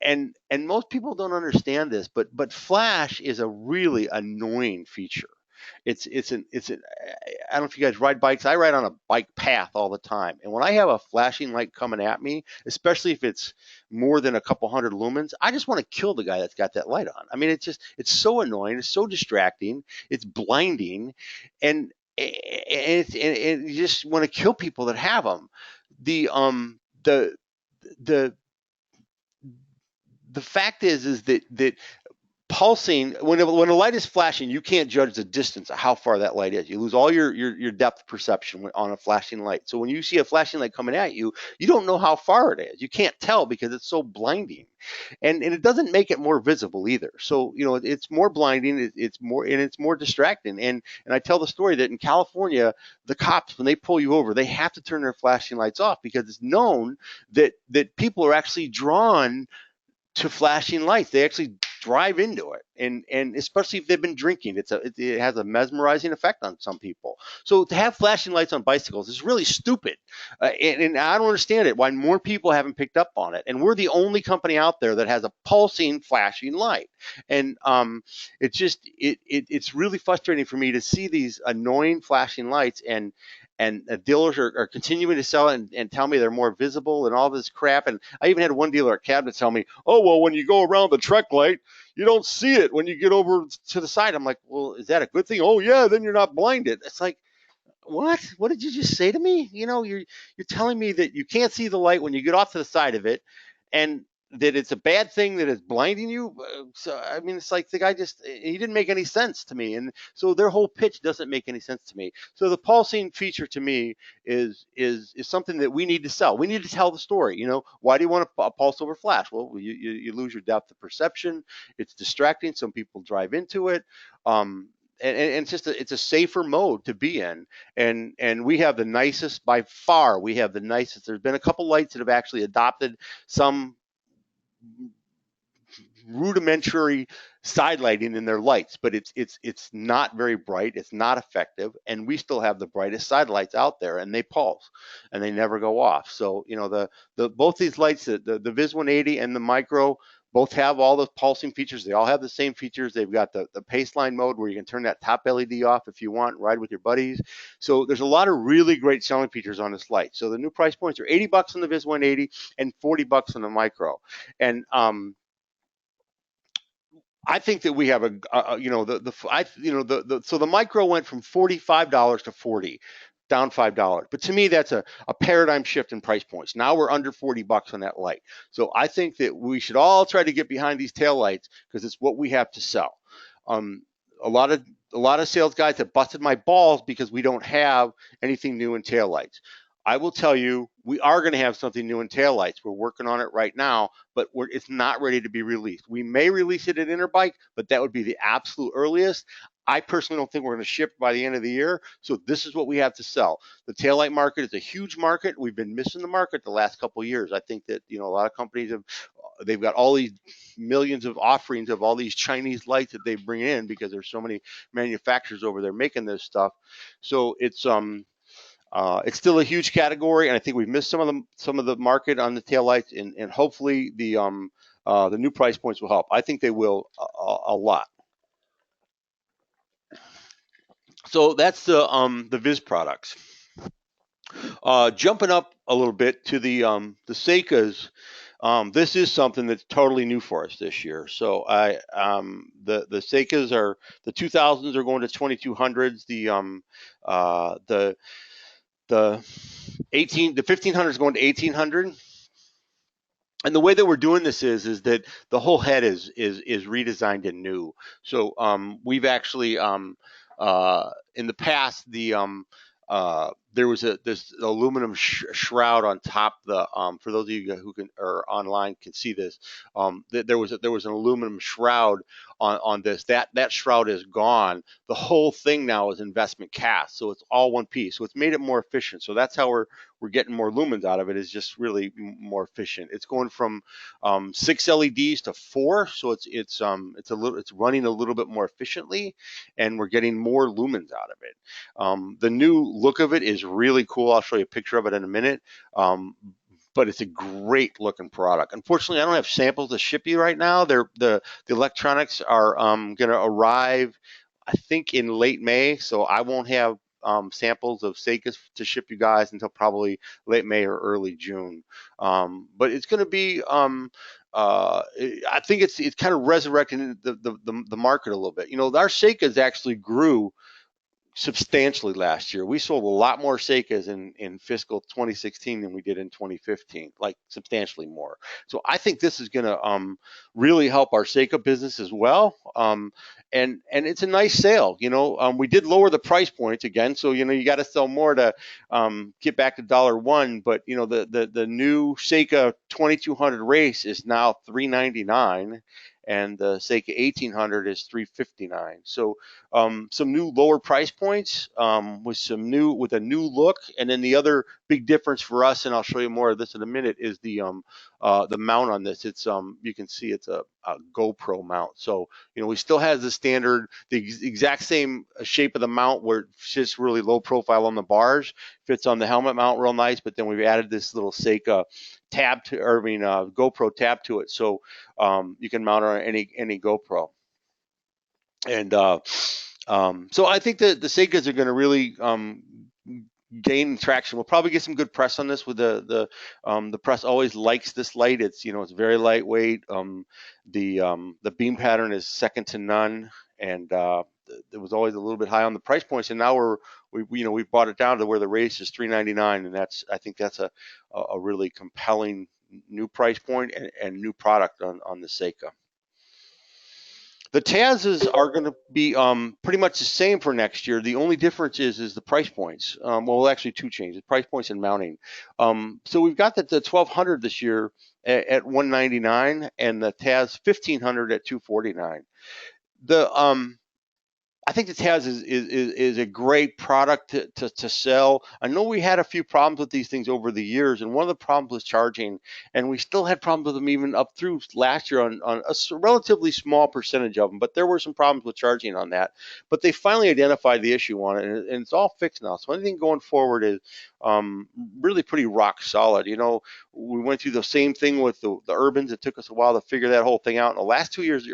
And most people don't understand this, but flash is a really annoying feature. It's an I don't know if you guys ride bikes. I ride on a bike path all the time, and when I have a flashing light coming at me, especially if it's more than a couple hundred lumens, I just want to kill the guy that's got that light on. I mean, it's so annoying. It's so distracting. It's blinding, and you just want to kill people that have them. The fact is that pulsing, when a light is flashing, you can't judge the distance of how far that light is. You lose all your depth perception on a flashing light. So when you see a flashing light coming at you, you don't know how far it is. You can't tell because it's so blinding, and it doesn't make it more visible either. So it's more blinding. It's more distracting. And I tell the story that in California, the cops, when they pull you over, they have to turn their flashing lights off because it's known that people are actually drawn to flashing lights. They actually drive into it, and especially if they've been drinking, it has a mesmerizing effect on some people. So to have flashing lights on bicycles is really stupid, and I don't understand it. Why more people haven't picked up on it? And we're the only company out there that has a pulsing flashing light, and it's really frustrating for me to see these annoying flashing lights, and dealers are continuing to sell it and tell me they're more visible and all this crap. And I even had one dealer at Cabot tell me, oh, well, when you go around the trek light, you don't see it when you get over to the side. I'm like, well, is that a good thing? Oh, yeah, then you're not blinded. It's like, what did you just say to me? You're telling me that you can't see the light when you get off to the side of it, and that it's a bad thing that it's blinding you. So I mean, it's like the guy he didn't make any sense to me, and so their whole pitch doesn't make any sense to me. So the pulsing feature to me is something that we need to sell. We need to tell the story. Why do you want a pulse over flash? Well, you lose your depth of perception. It's distracting. Some people drive into it. and it's a safer mode to be in, and we have the nicest, by far we have the nicest. There's been a couple lights that have actually adopted some rudimentary side lighting in their lights, but it's not very bright, it's not effective, and we still have the brightest side lights out there, and they pulse and they never go off. So the both these lights, the Viz 180 and the Micro, both have all the pulsing features. They all have the same features. They've got the pace line mode where you can turn that top LED off if you want, ride with your buddies. So there's a lot of really great selling features on this light. So the new price points are $80 on the Viz 180 and $40 on the Micro. And I think that we have so the Micro went from $45 to 40, down $5. But to me, that's a paradigm shift in price points. Now we're under $40 on that light. So I think that we should all try to get behind these tail lights because it's what we have to sell. Um, a lot of sales guys have busted my balls because we don't have anything new in tail lights. I will tell you, we are going to have something new in taillights. We're working on it right now, but it's not ready to be released. We may release it at Interbike, but that would be the absolute earliest. I personally don't think we're going to ship by the end of the year, so this is what we have to sell. The taillight market is a huge market. We've been missing the market the last couple of years. I think that a lot of companies they've got all these millions of offerings of all these Chinese lights that they bring in because there's so many manufacturers over there making this stuff. So it's still a huge category, and I think we've missed some of the market on the taillights, and hopefully the new price points will help. I think they will a lot. So that's the Viz products. Jumping up a little bit to the Seicas. This is something that's totally new for us this year. So the Seicas are the 2000s are going to 2200s. The 1500 is going to 1800. And the way that we're doing this is that the whole head is redesigned and new. So we've actually in the past there was this aluminum shroud on top. For those of you who can or online can see this, there was an aluminum shroud on this. That shroud is gone. The whole thing now is investment cast, so it's all one piece. So it's made it more efficient. So that's how we're getting more lumens out of it. Is just really more efficient. It's going from 6 LEDs to 4, so it's running a little bit more efficiently, and we're getting more lumens out of it. The new look of it is really cool. I'll show you a picture of it in a minute. But it's a great looking product. Unfortunately, I don't have samples to ship you right now. The electronics are going to arrive, I think, in late May, so I won't have samples of Seicas to ship you guys until probably late May or early June. But it's going to be I think it's kind of resurrecting the market a little bit. Our Seicas actually grew substantially last year. We sold a lot more Seicas in fiscal 2016 than we did in 2015, like substantially more. So I think this is going to really help our Seika business as well. And it's a nice sale. We did lower the price points again, so you got to sell more to get back to $1. But the new Seika 2200 race is now $399. And the Seika 1800 is $359. So some new lower price points with a new look, and then the other big difference for us, and I'll show you more of this in a minute, is the mount on this. It's you can see it's a GoPro mount. So we still have the exact same shape of the mount where it's just really low profile on the bars, fits on the helmet mount real nice, but then we've added this little Seika GoPro tab to it, so you can mount on any GoPro. And so I think that the Seikas are going to really gain traction. We'll probably get some good press on this. With the press always likes this light. It's it's very lightweight. The beam pattern is second to none, and it was always a little bit high on the price points. And now we've brought it down to where the race is $399, and I think that's a really compelling new price point and new product on the Seika. The Taz's are going to be pretty much the same for next year. The only difference is the price points. Well, actually two changes: price points and mounting. So we've got the 1200 this year at $199, and the Taz 1500 at $249. I think the Taz is a great product to sell. I know we had a few problems with these things over the years, and one of the problems was charging, and we still had problems with them even up through last year on a relatively small percentage of them, but there were some problems with charging on that. But they finally identified the issue on it, and it's all fixed now. So anything going forward is really pretty rock solid. We went through the same thing with the Urbans. It took us a while to figure that whole thing out. In the last 2 years, the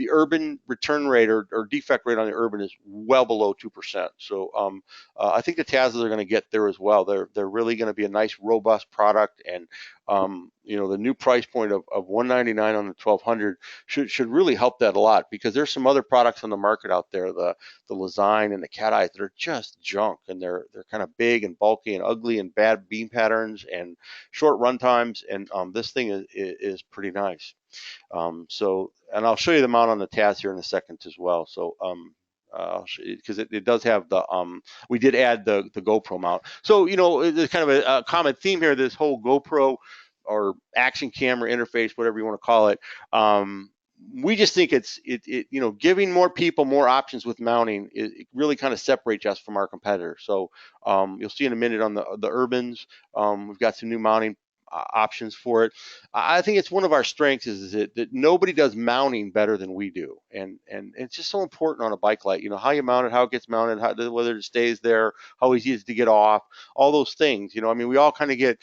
urban return rate or defect rate on the urban is well below 2%. So I think the Tazos are going to get there as well. They're really going to be a nice, robust product, and the new price point of $199 on the 1200 should really help that a lot, because there's some other products on the market out there, the Lezyne and the Cat Eyes, that are just junk, and they're kind of big and bulky and ugly and bad beam patterns and short run times, and this thing is pretty nice. And I'll show you the mount on the Taz here in a second as well. So because it does have we did add the GoPro mount. So there's kind of a common theme here. This whole GoPro or action camera interface, whatever you want to call it. We just think it's giving more people more options with mounting. It really kind of separates us from our competitors. So you'll see in a minute on the Urbans, we've got some new mounting options for it. I think it's one of our strengths is that nobody does mounting better than we do, and it's just so important on a bike light. How you mount it, how it gets mounted, whether it stays there, how easy it is to get off, all those things. We all kind of get,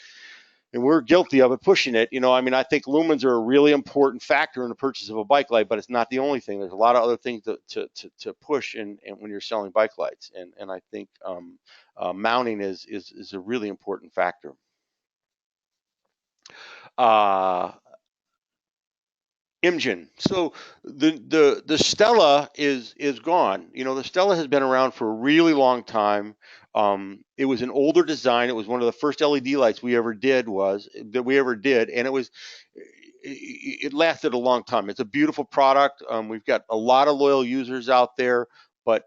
and we're guilty of it, pushing it. I think lumens are a really important factor in the purchase of a bike light, but it's not the only thing. There's a lot of other things to push and when you're selling bike lights, and I think mounting is a really important factor. Imgen. So the Stella is gone. The Stella has been around for a really long time. It was an older design. It was one of the first LED lights we ever did, and it lasted a long time. It's a beautiful product. We've got a lot of loyal users out there, but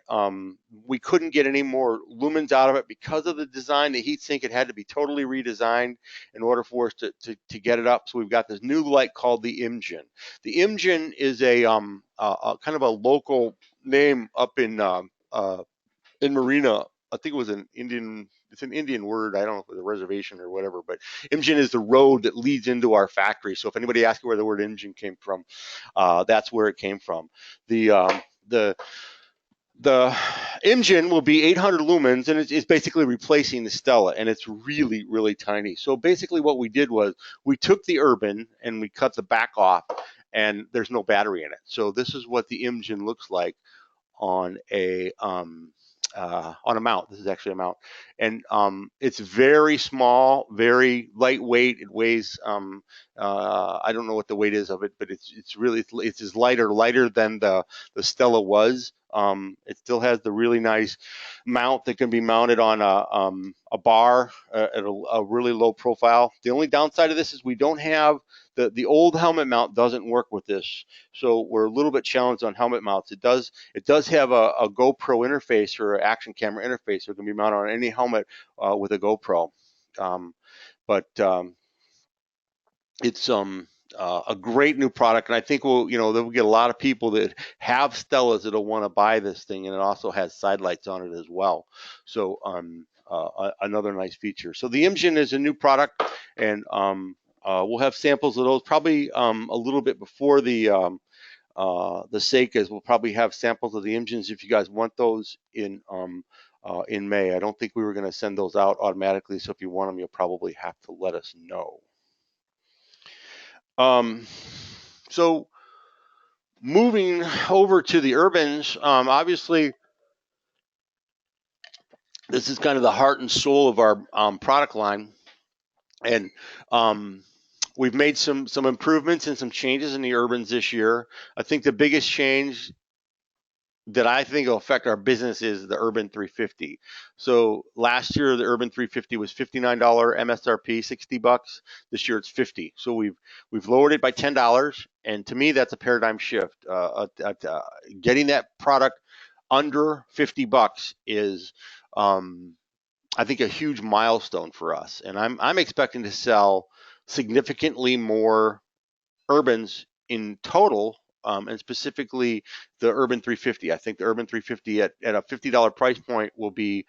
we couldn't get any more lumens out of it because of the design. The heat sink, it had to be totally redesigned in order for us to get it up. So we've got this new light called the Imgen. The Imgen is a kind of a local name up in Marina. I think it was it's an Indian word. I don't know if it was a reservation or whatever, but Imgen is the road that leads into our factory. So if anybody asks where the word Imgen came from, that's where it came from. The Imgen will be 800 lumens, and it's basically replacing the Stella, and it's really, really tiny. So basically what we did was we took the Urban and we cut the back off, and there's no battery in it. So this is what the Imgen looks like on a mount. This is actually a mount, and it's very small, very lightweight. It weighs I don't know what the weight is of it, but it's as lighter than the Stella was. It still has the really nice mount that can be mounted on a bar at a really low profile. The only downside of this is we don't have the old helmet mount doesn't work with this, so we're a little bit challenged on helmet mounts. It does have a GoPro interface or an action camera interface, so it can be mounted on any helmet with a GoPro. But it's a great new product, and I think we'll get a lot of people that have Stellas that'll want to buy this thing, and it also has side lights on it as well. So another nice feature. So the Imgen is a new product, and we'll have samples of those probably a little bit before the Seikas. We'll probably have samples of the Imgens if you guys want those in May. I don't think we were going to send those out automatically, so if you want them, you'll probably have to let us know. So moving over to the Urbans, obviously this is kind of the heart and soul of our product line, and we've made some improvements and some changes in the Urbans this year. I think the biggest change that I think will affect our business is the Urban 350. So last year the Urban 350 was $59 MSRP, $60. This year it's $50. So we've lowered it by $10, and to me that's a paradigm shift. Getting that product under $50 is, I think, a huge milestone for us, and I'm expecting to sell significantly more Urbans in total and specifically the Urban 350. I think the Urban 350 at a $50 price point will be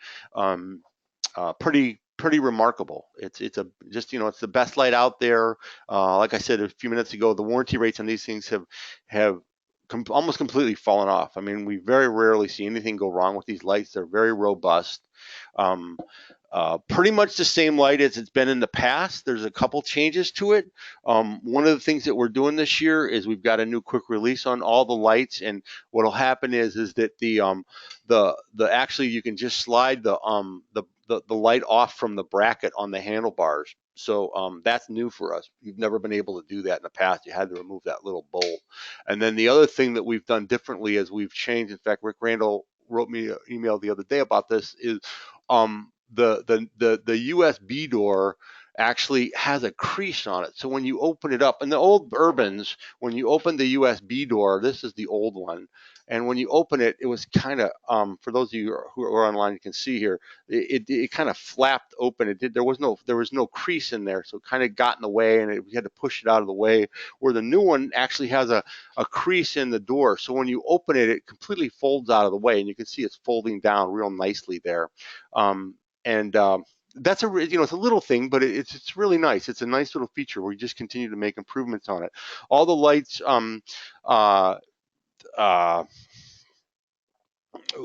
pretty remarkable. It's a just it's the best light out there. Like I said a few minutes ago, the warranty rates on these things have almost completely fallen off. I mean, we very rarely see anything go wrong with these lights. They're very robust. Um, pretty much the same light as it's been in the past. There's a couple changes to it. One of the things that we're doing this year is we've got a new quick release on all the lights, and what'll happen is that the actually you can just slide the light off from the bracket on the handlebars. So that's new for us. You've never been able to do that in the past. You had to remove that little bolt. And then the other thing that we've done differently is we've changed. In fact, Rick Randall wrote me an email the other day about this. Is the USB door actually has a crease on it. So when you open it up, in the old Urbans, when you open the USB door, this is the old one, and when you open it, it was kind of for those of you who are online, you can see here, it kind of flapped open. There was no crease in there, so it kind of got in the way, and we had to push it out of the way. Where the new one actually has a crease in the door, so when you open it, it completely folds out of the way, and you can see it's folding down real nicely there. And that's it's a little thing, but it's really nice. It's a nice little feature. We just continue to make improvements on it. All the lights, uh,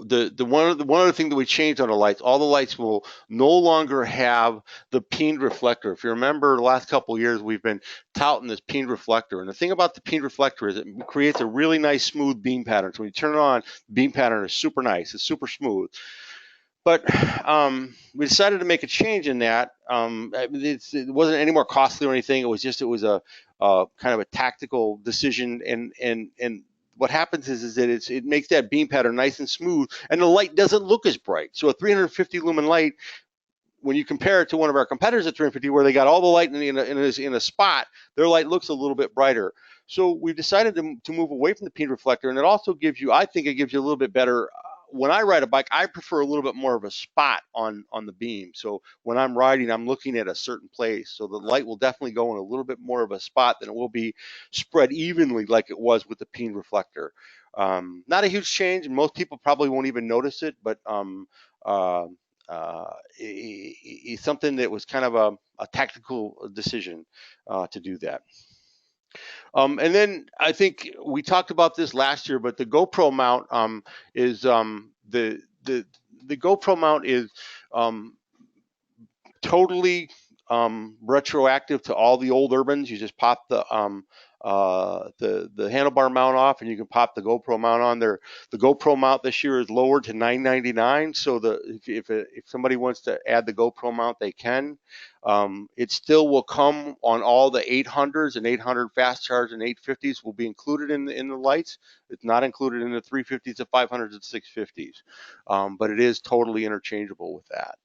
the one other thing that we changed on the lights, all the lights will no longer have the peened reflector. If you remember the last couple of years, we've been touting this peened reflector, and the thing about the peened reflector is it creates a really nice smooth beam pattern. So when you turn it on, the beam pattern is super nice. It's super smooth. But we decided to make a change in that. It wasn't any more costly or anything. It was a kind of a tactical decision. And what happens is that it makes that beam pattern nice and smooth, and the light doesn't look as bright. So a 350 lumen light, when you compare it to one of our competitors at 350, where they got all the light in a spot, their light looks a little bit brighter. So we've decided to move away from the peen reflector, and it also gives you, I think it gives you a little bit better. When I ride a bike, I prefer a little bit more of a spot on the beam. So when I'm riding, I'm looking at a certain place. So the light will definitely go in a little bit more of a spot than it will be spread evenly like it was with the peen reflector. Not a huge change, and most people probably won't even notice it, but it's something that was kind of a tactical decision to do that. And then I think we talked about this last year, but the GoPro mount is the GoPro mount is totally retroactive to all the old Urbans. You just pop the handlebar mount off, and you can pop the GoPro mount on there. The GoPro mount this year is lowered to $9.99. So if somebody wants to add the GoPro mount, they can. It still will come on all the 800s and 800 fast charge and 850s will be included in the lights. It's not included in the 350s, the 500s, and 650s, but it is totally interchangeable with that.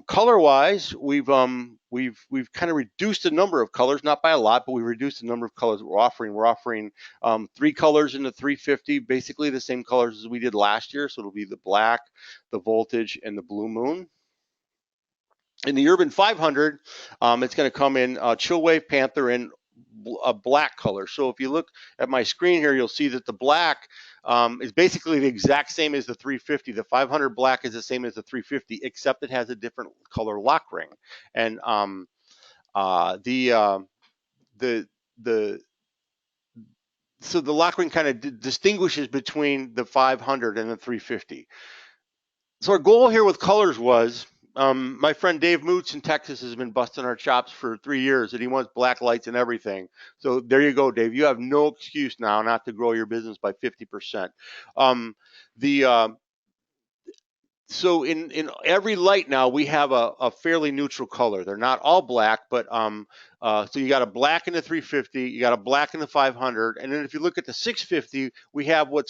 Color-wise, we've kind of reduced the number of colors, not by a lot, but we've reduced the number of colors that we're offering. We're offering 3 colors in the 350, basically the same colors as we did last year. So it'll be the black, the voltage, and the blue moon. In the Urban 500, it's going to come in Chill Wave Panther and a black color. So if you look at my screen here, you'll see that the black is basically the exact same as the 350. The 500 black is the same as the 350, except it has a different color lock ring. And so the lock ring kind of distinguishes between the 500 and the 350. So our goal here with colors was, my friend Dave Moots in Texas has been busting our chops for 3 years, and he wants black lights and everything. So there you go, Dave. You have no excuse now not to grow your business by 50%. So in every light now, we have a fairly neutral color. They're not all black, but so you got a black in the 350, you got a black in the 500, and then if you look at the 650, we have we're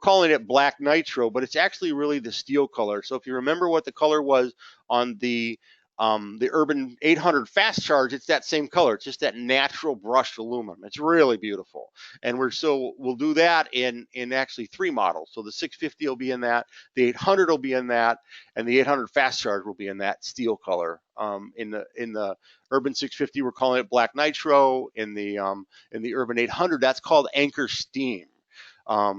calling it black nitro, but it's actually really the steel color. So if you remember what the color was on the The Urban 800 Fast Charge, it's that same color. It's just that natural brushed aluminum. It's really beautiful. And we'll do that in actually 3 models. So the 650 will be in that, the 800 will be in that, and the 800 Fast Charge will be in that steel color. In the Urban 650, we're calling it Black Nitro. In the Urban 800, that's called Anchor Steam.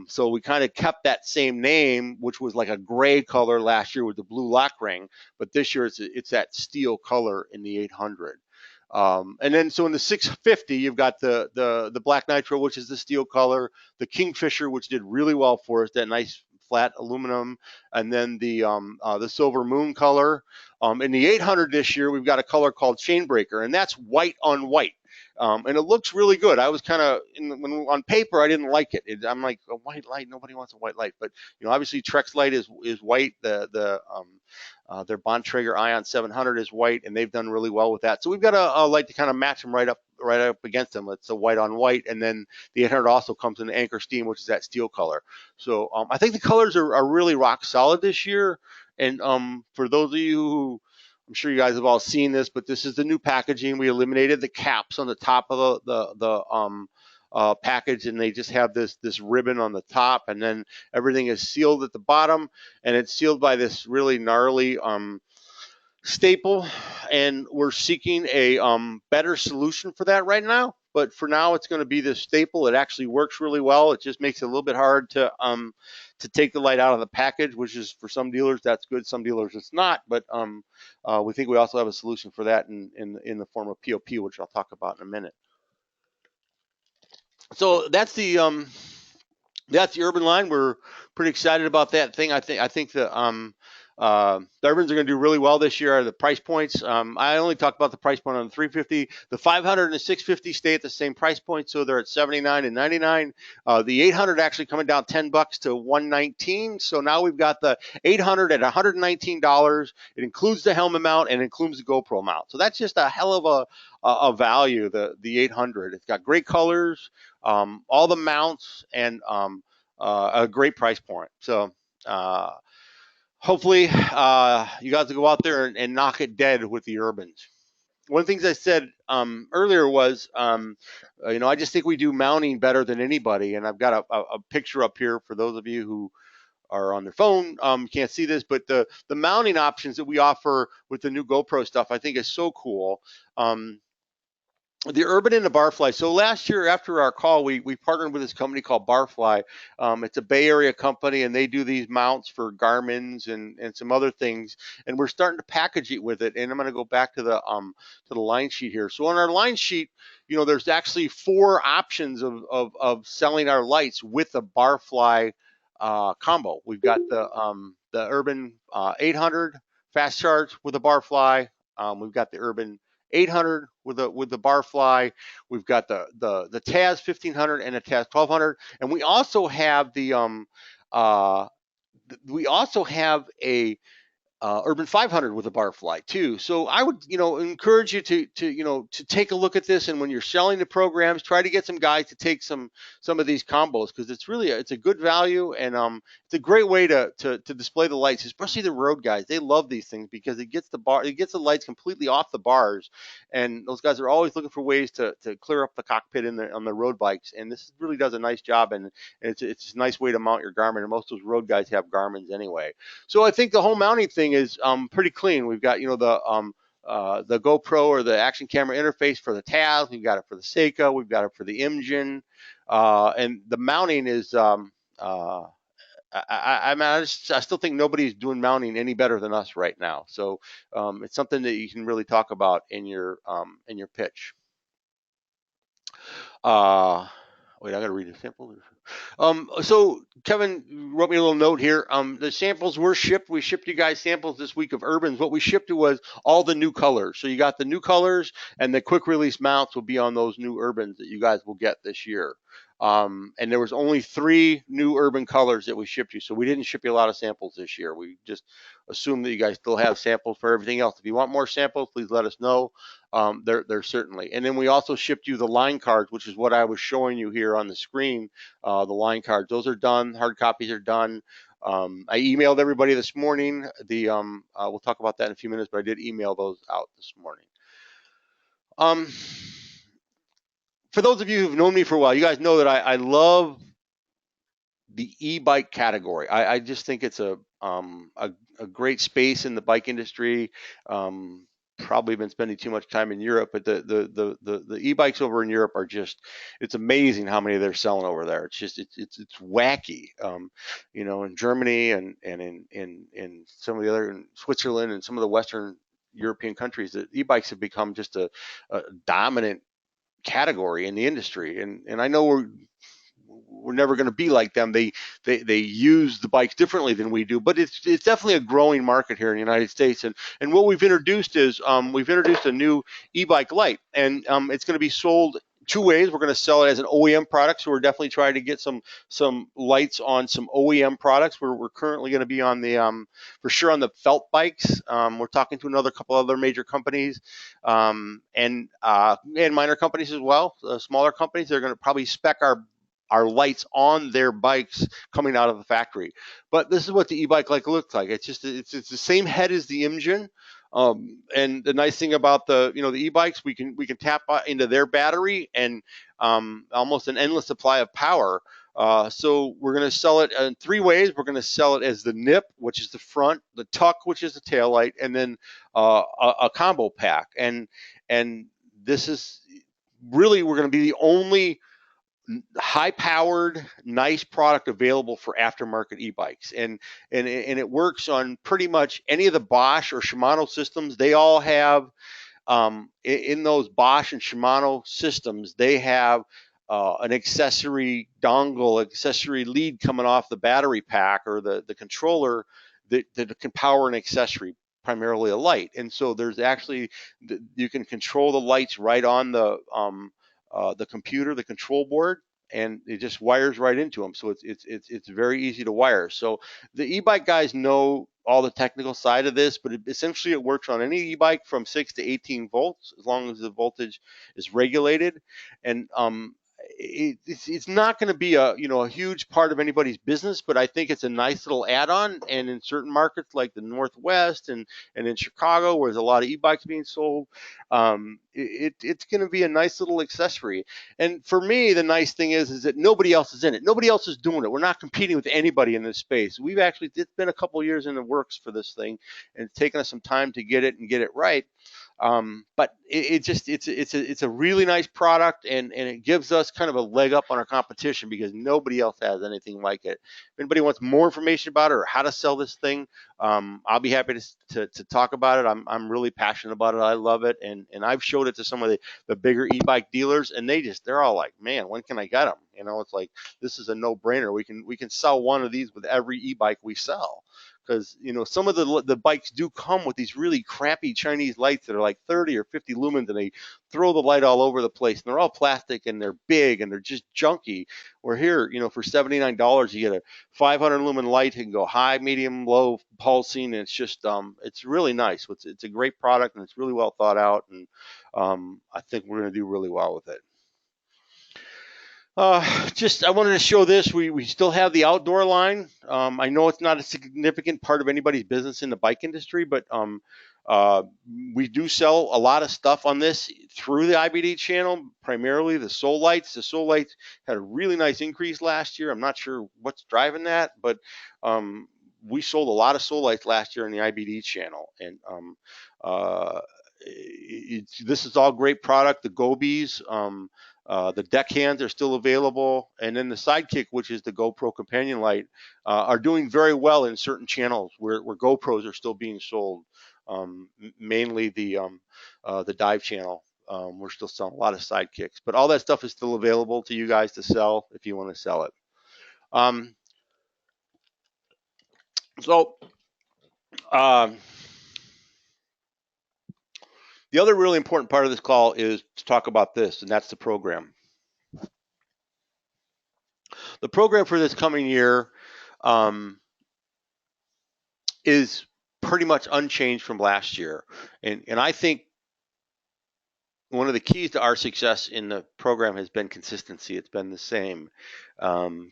So we kind of kept that same name, which was like a gray color last year with the blue lock ring, but this year it's that steel color in the 800. And then so in the 650, you've got the Black Nitro, which is the steel color, the Kingfisher, which did really well for us, that nice flat aluminum, and then the Silver Moon color. In the 800 this year, we've got a color called Chainbreaker, and that's white on white. And it looks really good. I was kind of on paper, I didn't like it. I'm like, a white light, nobody wants a white light. But obviously Trex light is white. Their Bontrager Ion 700 is white, and they've done really well with that. So we've got a light to kind of match them right up against them. It's a white on white, and then the 800 also comes in Anchor Steam, which is that steel color. So I think the colors are really rock solid this year. And for those of you who, I'm sure you guys have all seen this, but this is the new packaging. We eliminated the caps on the top of the package, and they just have this ribbon on the top, and then everything is sealed at the bottom, and it's sealed by this really gnarly staple, and we're seeking a better solution for that right now. But for now, it's going to be this staple. It actually works really well. It just makes it a little bit hard to take the light out of the package, which is for some dealers that's good, some dealers it's not. But we think we also have a solution for that in the form of POP, which I'll talk about in a minute. So that's the Urban line. We're pretty excited about that thing. I think the Urbans are going to do really well this year. The price points, I only talked about the price point on the 350. The 500 and the 650 stay at the same price point, so they're at 79 and 99. The 800 actually coming down $10 to 119. So now we've got the 800 at $119. It includes the helmet mount and includes the GoPro mount. So that's just a hell of a value. The 800. It's got great colors, all the mounts, and a great price point. So hopefully you guys will go out there and knock it dead with the Urbans. One of the things I said earlier was, I just think we do mounting better than anybody. And I've got a picture up here for those of you who are on their phone, can't see this, but the mounting options that we offer with the new GoPro stuff, I think is so cool. The Urban and the Barfly. So last year after our call, we partnered with this company called Barfly. It's a Bay Area company, and they do these mounts for Garmin's and some other things. And we're starting to package it with it. And I'm going to go back to the line sheet here. So on our line sheet, there's actually 4 options of selling our lights with the Barfly combo. We've got the Urban 800 fast charge with a Barfly. We've got the Urban 800 with the Barfly. We've got the Taz 1500 and the Taz 1200, and we also have a Urban 500 with a Barfly too. So I would, encourage you to take a look at this. And when you're selling the programs, try to get some guys to take some of these combos, because it's a good value, and it's a great way to display the lights, especially the road guys. They love these things because it gets the lights completely off the bars, and those guys are always looking for ways to clear up the cockpit on the road bikes. And this really does a nice job, and it's a nice way to mount your Garmin. And most of those road guys have Garmin's anyway. So I think the whole mounting thing is pretty clean. We've got the GoPro or the action camera interface for the Taz. We've got it for the Seiko. We've got it for the Imgen, and the mounting is. I still think nobody's doing mounting any better than us right now. So it's something that you can really talk about in your pitch. Wait, I got to read the sample. So Kevin wrote me a little note here. The samples were shipped. We shipped you guys samples this week of Urbans. What we shipped was all the new colors. So you got the new colors, and the quick release mounts will be on those new Urbans that you guys will get this year. And there was only 3 new Urban colors that we shipped you. So we didn't ship you a lot of samples this year. We just assume that you guys still have samples for everything else. If you want more samples, please let us know. They're certainly. And then we also shipped you the line cards, which is what I was showing you here on the screen. The line cards, those are done. Hard copies are done. I emailed everybody this morning. We'll talk about that in a few minutes, but I did email those out this morning. For those of you who've known me for a while, you guys know that I love the e-bike category. I just think it's a great space in the bike industry. Probably been spending too much time in Europe, but the e-bikes over in Europe are just, it's amazing how many they're selling over there. It's just it's wacky. In Germany and in some of the other, in Switzerland and some of the Western European countries, the e-bikes have become just a dominant category in the industry. And I know we're never going to be like them. They use the bikes differently than we do, but it's definitely a growing market here in the United States. And what we've introduced is we've introduced a new e-bike light, and it's going to be sold two ways. We're going to sell it as an OEM product, so we're definitely trying to get some lights on some OEM products. We're currently going to be on the for sure on the felt bikes. We're talking to another couple other major companies, and minor companies as well, smaller companies. They're going to probably spec our lights on their bikes coming out of the factory. But this is what the e-bike light looks like. It's the same head as the engine. And the nice thing about the e-bikes, we can tap into their battery and almost an endless supply of power. So we're going to sell it in three ways. We're going to sell it as the nip, which is the front, the tuck, which is the tail light, and then a combo pack. And this is really, we're going to be the only high-powered, nice product available for aftermarket e-bikes, and it works on pretty much any of the Bosch or Shimano systems. They all have in those Bosch and Shimano systems, they have an accessory dongle, accessory lead coming off the battery pack or the controller that can power an accessory, primarily a light. And so there's actually, you can control the lights right on the computer, the control board, and it just wires right into them. So it's very easy to wire. So the e-bike guys know all the technical side of this, but essentially it works on any e-bike from 6 to 18 volts, as long as the voltage is regulated. And it's not going to be a huge part of anybody's business, but I think it's a nice little add-on. And in certain markets like the Northwest and in Chicago, where there's a lot of e-bikes being sold, it's going to be a nice little accessory. And for me, the nice thing is that nobody else is in it. Nobody else is doing it. We're not competing with anybody in this space. It's been a couple of years in the works for this thing, and it's taken us some time to get it and get it right. But it's a really nice product, and it gives us kind of a leg up on our competition because nobody else has anything like it. If anybody wants more information about it or how to sell this thing, I'll be happy to talk about it. I'm really passionate about it. I love it, and I've showed it to some of the bigger e-bike dealers, and they're all like, man, when can I get them? It's like, this is a no-brainer. We can sell one of these with every e-bike we sell. Because some of the bikes do come with these really crappy Chinese lights that are like 30 or 50 lumens, and they throw the light all over the place, and they're all plastic and they're big and they're just junky. Where here, for $79 you get a 500 lumen light. It can go high, medium, low, pulsing, and it's just it's really nice. It's a great product, and it's really well thought out, and I think we're going to do really well with it. I wanted to show this. We still have the outdoor line. I know it's not a significant part of anybody's business in the bike industry, but we do sell a lot of stuff on this through the IBD channel, primarily the Soul Lights. The Soul Lights had a really nice increase last year. I'm not sure what's driving that, but we sold a lot of Soul Lights last year in the IBD channel. And this is all great product. The Gobies, the deckhands are still available, and then the Sidekick, which is the GoPro companion light, are doing very well in certain channels where GoPros are still being sold. Mainly the dive channel. We're still selling a lot of Sidekicks, but all that stuff is still available to you guys to sell if you want to sell it. The other really important part of this call is to talk about this, and that's the program. The program for this coming year is pretty much unchanged from last year. And I think one of the keys to our success in the program has been consistency. It's been the same.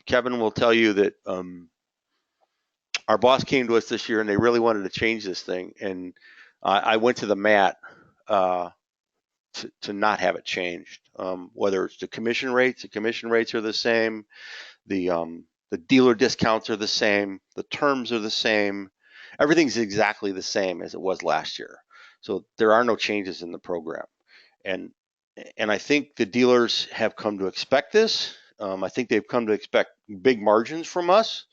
Kevin will tell you that our boss came to us this year and they really wanted to change this thing. And I went to the mat to not have it changed. Whether it's the commission rates are the same. The dealer discounts are the same. The terms are the same. Everything's exactly the same as it was last year. So there are no changes in the program. And I think the dealers have come to expect this. I think they've come to expect big margins from us.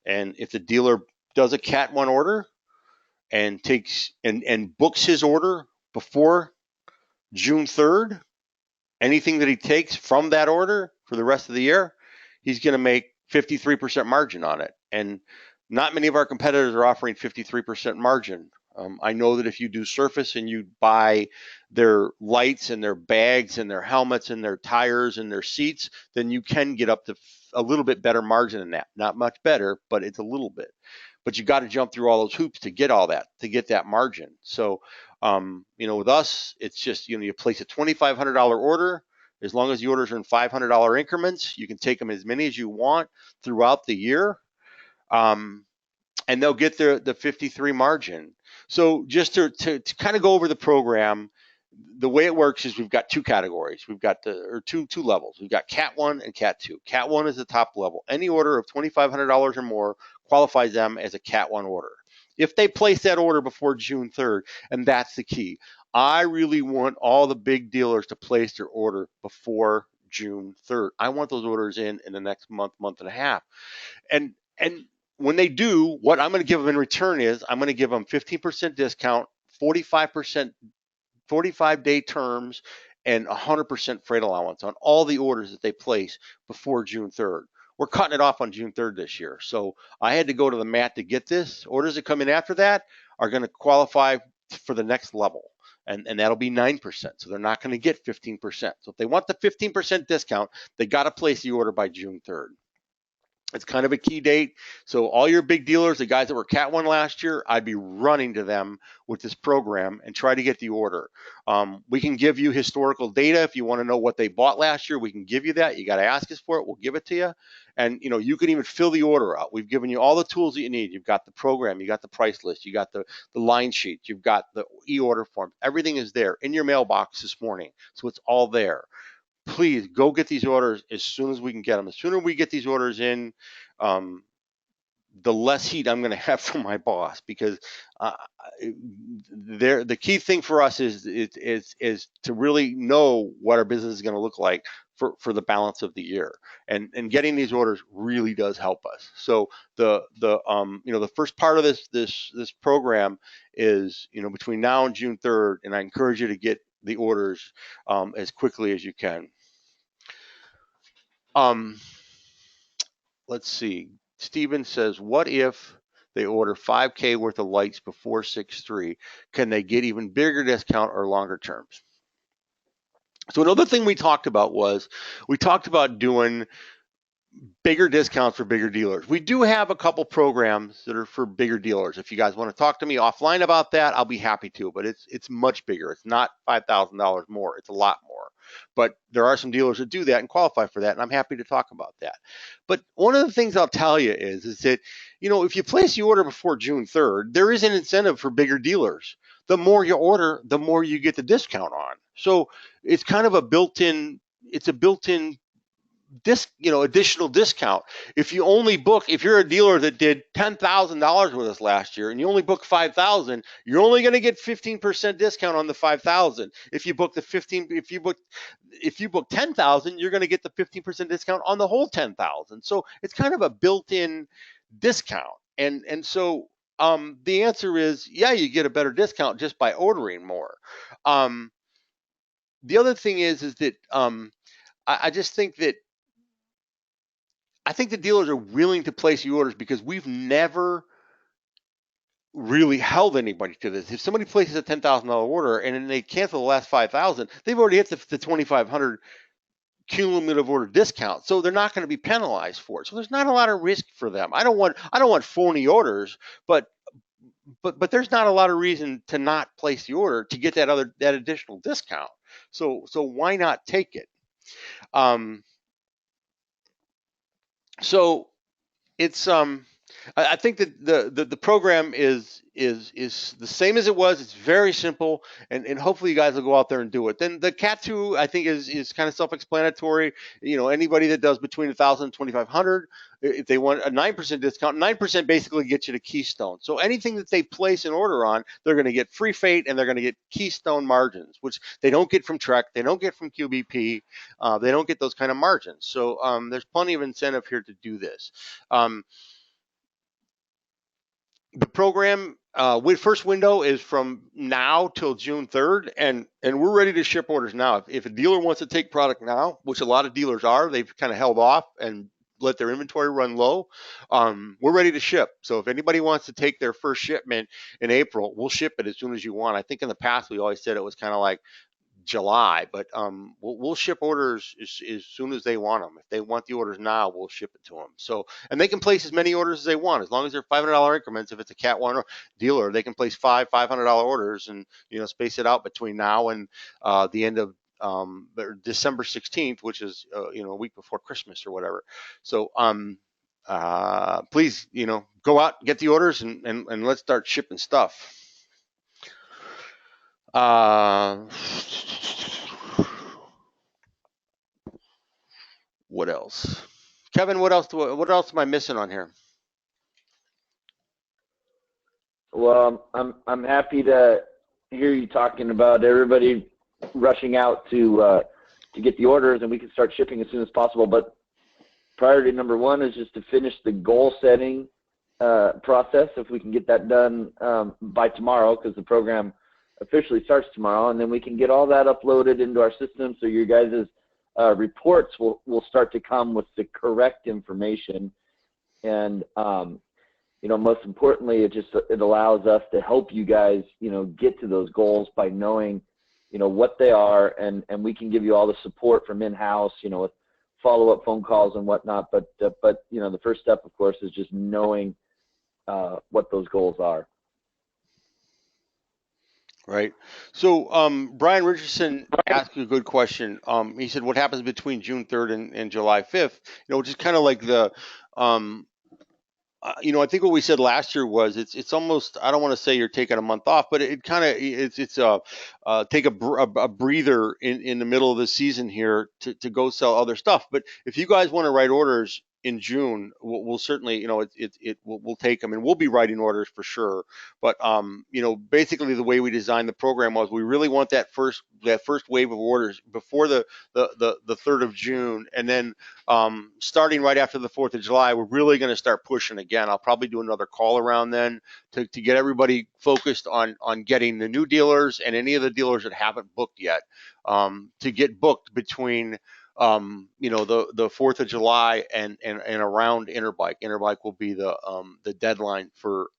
And if the dealer does a Cat 1 order and takes and books his order before June 3rd, anything that he takes from that order for the rest of the year, he's going to make 53% margin on it. And not many of our competitors are offering 53% margin. I know that if you do surface and you buy their lights and their bags and their helmets and their tires and their seats, then you can get up to a little bit better margin than that. Not much better, but it's a little bit. But you got to jump through all those hoops to get all that, to get that margin. So, with us, it's just, you place a $2,500 order. As long as the orders are in $500 increments, you can take them as many as you want throughout the year. And they'll get the 53 margin. So just to kind of go over the program, the way it works is we've got two categories. We've got two levels. We've got Cat 1 and Cat 2. Cat 1 is the top level. Any order of $2,500 or more qualifies them as a Cat 1 order. If they place that order before June 3rd, and that's the key. I really want all the big dealers to place their order before June 3rd. I want those orders in the next month and a half. And when they do, what I'm going to give them in return is I'm going to give them 15% discount, 45-day terms, and 100% freight allowance on all the orders that they place before June 3rd. We're cutting it off on June 3rd this year. So I had to go to the mat to get this. Orders that come in after that are going to qualify for the next level. And that'll be 9%. So they're not going to get 15%. So if they want the 15% discount, they got to place the order by June 3rd. It's kind of a key date. So all your big dealers, the guys that were Cat 1 last year, I'd be running to them with this program and try to get the order. We can give you historical data. If you want to know what they bought last year, we can give you that. You got to ask us for it. We'll give it to you. And, you can even fill the order out. We've given you all the tools that you need. You've got the program. You got the price list. You got the line sheet. You've got the e-order form. Everything is there in your mailbox this morning. So it's all there. Please go get these orders as soon as we can get them. The sooner we get these orders in, the less heat I'm going to have from my boss, because the key thing for us is to really know what our business is going to look like for the balance of the year, and getting these orders really does help us. So the first part of this program is between now and June 3rd, and I encourage you to get the orders as quickly as you can. Let's see. Steven says, what if they order 5K worth of lights before 6/3? Can they get even bigger discount or longer terms? So another thing we talked about doing bigger discounts for bigger dealers. We do have a couple programs that are for bigger dealers. If you guys want to talk to me offline about that, I'll be happy to, but it's much bigger. It's not $5,000 more. It's a lot more. But there are some dealers that do that and qualify for that, and I'm happy to talk about that. But one of the things I'll tell you is that, if you place the order before June 3rd, there is an incentive for bigger dealers. The more you order, the more you get the discount on. So it's kind of a built-in additional discount. If you're a dealer that did $10,000 with us last year and you only book 5,000, you're only going to get 15% discount on the 5,000. If you book 10,000, you're going to get the 15% discount on the whole 10,000. So it's kind of a built-in discount. And so the answer is, yeah, you get a better discount just by ordering more. The other thing is that I just think that I think the dealers are willing to place the orders because we've never really held anybody to this. If somebody places a $10,000 order and then they cancel the last 5,000, they've already hit the 2,500 cumulative order discount, so they're not going to be penalized for it. So there's not a lot of risk for them. I don't want phony orders, but there's not a lot of reason to not place the order to get that additional discount. So why not take it? So it's I think that the program is the same as it was. It's very simple, and hopefully you guys will go out there and do it. Then the Cat 2, I think, is kind of self-explanatory. Anybody that does between 1,000 and 2,500, if they want a 9% discount, 9% basically gets you to Keystone. So anything that they place an order on, they're going to get free freight and they're going to get Keystone margins, which they don't get from Trek, they don't get from QBP, they don't get those kind of margins. So there's plenty of incentive here to do this. The program first window is from now till June 3rd, and we're ready to ship orders now. If a dealer wants to take product now, which a lot of dealers are, they've kind of held off and let their inventory run low. We're ready to ship. So if anybody wants to take their first shipment in April, we'll ship it as soon as you want. I think in the past we always said it was kind of like July, but we'll ship orders as soon as they want them. If they want the orders now, we'll ship it to them. So, and they can place as many orders as they want, as long as they're $500 increments. If it's a Cat 1 dealer, they can place $500 orders, and space it out between now and the end of December 16th, which is a week before Christmas or whatever. So please, go out, get the orders, and let's start shipping stuff. What else? Kevin, what else am I missing on here? Well, I'm happy to hear you talking about everybody rushing out to get the orders, and we can start shipping as soon as possible. But priority number one is just to finish the goal setting process. If we can get that done by tomorrow, because the program officially starts tomorrow, and then we can get all that uploaded into our system, so your guys' reports will start to come with the correct information. And most importantly, it allows us to help you guys get to those goals by knowing what they are, and we can give you all the support from in-house with follow-up phone calls and whatnot. But the first step, of course, is just knowing what those goals are. Right. So Brian Richardson asked a good question. He said, "What happens between June 3rd and July 5th?" Which is kind of like the I think what we said last year was it's almost, I don't want to say you're taking a month off, but it kind of it's take a breather in the middle of the season here to go sell other stuff. But if you guys want to write orders in June, we'll certainly we'll take them, and we'll be writing orders for sure. But basically the way we designed the program was we really want that first wave of orders before the 3rd of June, and then starting right after the 4th of July, we're really going to start pushing again. I'll probably do another call around then to get everybody focused on getting the new dealers and any of the dealers that haven't booked yet to get booked between the 4th of July and around Interbike. Interbike will be the deadline for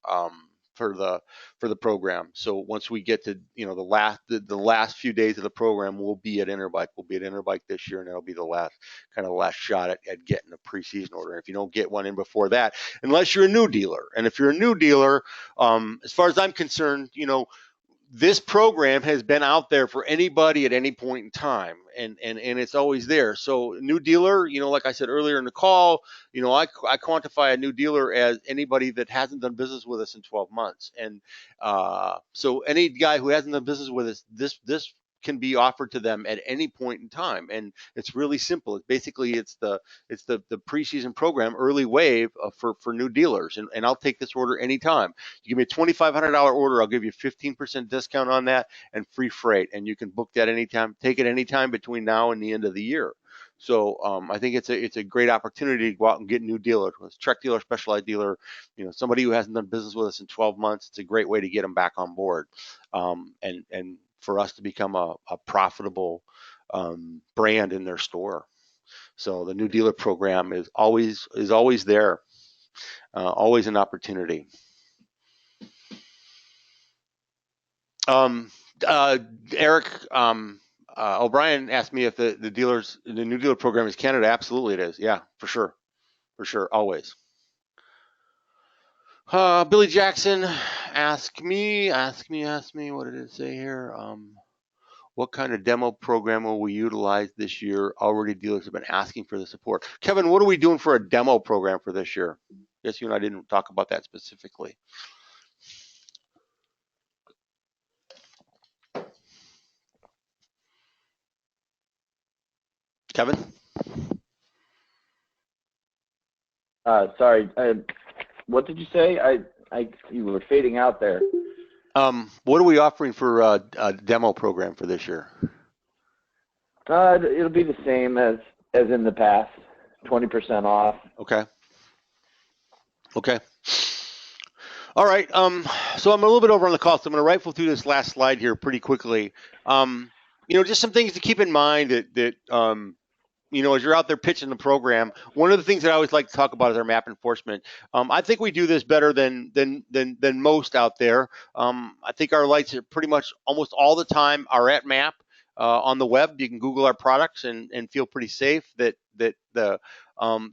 the program. So once we get to the last few days of the program, we'll be at Interbike. We'll be at Interbike this year, and that'll be the last shot at getting a preseason order. And if you don't get one in before that, unless you're a new dealer, and if you're a new dealer, as far as I'm concerned, this program has been out there for anybody at any point in time, and it's always there. So new dealer, like I said earlier in the call, I quantify a new dealer as anybody that hasn't done business with us in 12 months. And so any guy who hasn't done business with us, this can be offered to them at any point in time, and it's really simple. It's the preseason program, early wave for new dealers, and I'll take this order anytime. You give me a $2,500 order, I'll give you 15% discount on that and free freight, and you can book that anytime. Take it anytime between now and the end of the year. So I think it's a great opportunity to go out and get new dealers, whether it's Trek dealer, Specialized dealer, somebody who hasn't done business with us in 12 months. It's a great way to get them back on board, and for us to become a profitable brand in their store. So the new dealer program is always there, always an opportunity. Eric O'Brien asked me if the new dealer program is Canada. Absolutely, it is. Yeah, for sure, always. Billy Jackson asked me. What did it say here? What kind of demo program will we utilize this year? Already dealers have been asking for the support. Kevin, what are we doing for a demo program for this year? guess you and I didn't talk about that specifically. Kevin? Sorry. What did you say? You were fading out there. What are we offering for a demo program for this year? It'll be the same as in the past, 20% off. Okay. All right. So I'm a little bit over on the call, so I'm going to rifle through this last slide here pretty quickly. Just some things to keep in mind that as you're out there pitching the program, one of the things that I always like to talk about is our map enforcement. I think we do this better than most out there. I think our lights are pretty much almost all the time are at map on the web. You can Google our products and feel pretty safe that the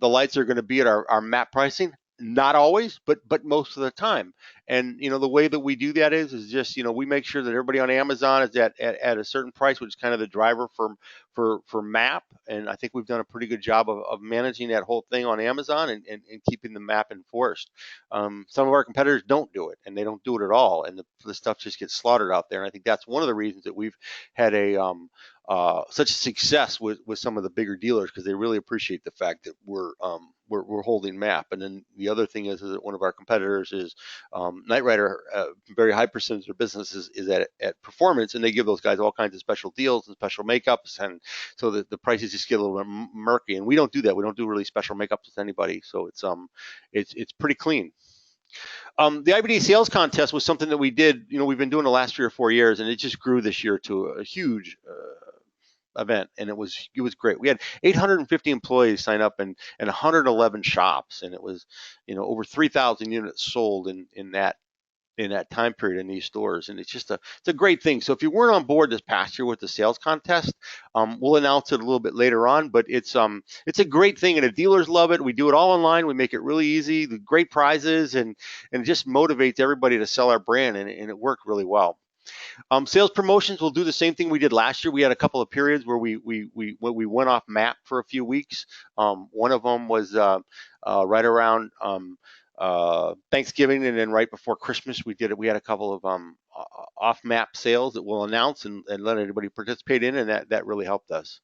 lights are going to be at our map pricing. Not always, but most of the time. And the way that we do that is just we make sure that everybody on Amazon is at a certain price, which is kind of the driver for map. And I think we've done a pretty good job of managing that whole thing on Amazon and keeping the map enforced. Some of our competitors don't do it, and they don't do it at all, and the stuff just gets slaughtered out there. And I think that's one of the reasons that we've had such a success with some of the bigger dealers, because they really appreciate the fact that we're holding map. And then the other thing is that one of our competitors is Knight Rider. Very high percentage of their business is at performance, and they give those guys all kinds of special deals and special makeups, and so the prices just get a little bit murky. And we don't do that. We don't do really special makeups with anybody, so it's pretty clean. The IBD sales contest was something that we did. We've been doing the last 3 or 4 years, and it just grew this year to a huge event, and it was great. We had 850 employees sign up and 111 shops, and it was over 3,000 units sold in that time period in these stores. And it's a great thing. So if you weren't on board this past year with the sales contest, we'll announce it a little bit later on, but it's a great thing, and the dealers love it. We do it all online. We make it really easy, the great prizes, and it just motivates everybody to sell our brand, and it worked really well. Sales promotions, we'll do the same thing we did last year. We had a couple of periods where we went off map for a few weeks. One of them was right around Thanksgiving, and then right before Christmas we had a couple of off map sales that we'll announce and let everybody participate in, and that really helped us.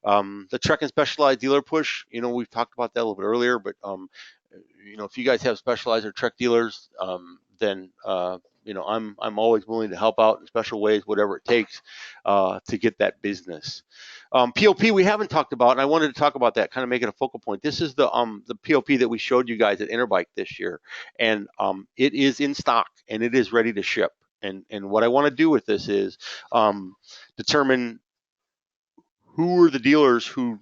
The Trek and Specialized dealer push, we've talked about that a little bit earlier, but if you guys have Specialized or Trek dealers, then I'm always willing to help out in special ways, whatever it takes to get that business. POP we haven't talked about, and I wanted to talk about that, kind of make it a focal point. This is the POP that we showed you guys at Interbike this year, and it is in stock and it is ready to ship. And what I want to do with this is determine who are the dealers who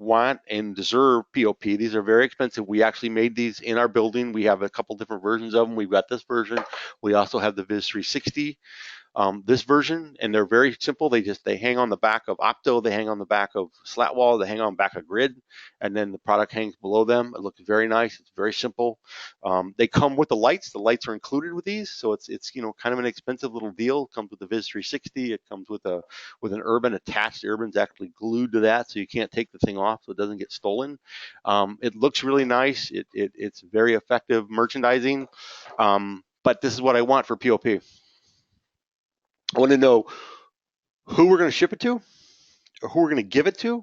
want and deserve POP. These are very expensive. We actually made these in our building. We have a couple different versions of them. We've got this version. We also have the Viz 360, this version, and they're very simple. They hang on the back of Opto, they hang on the back of slat wall, they hang on the back of grid, and then the product hangs below them. It looks very nice. It's very simple. They come with the lights. The lights are included with these, so it's kind of an expensive little deal. It comes with the Viz 360. It comes with an urban attached. The urban's actually glued to that, so you can't take the thing off, so it doesn't get stolen. It looks really nice. It's very effective merchandising. But this is what I want for POP. I want to know who we're going to ship it to, or who we're going to give it to.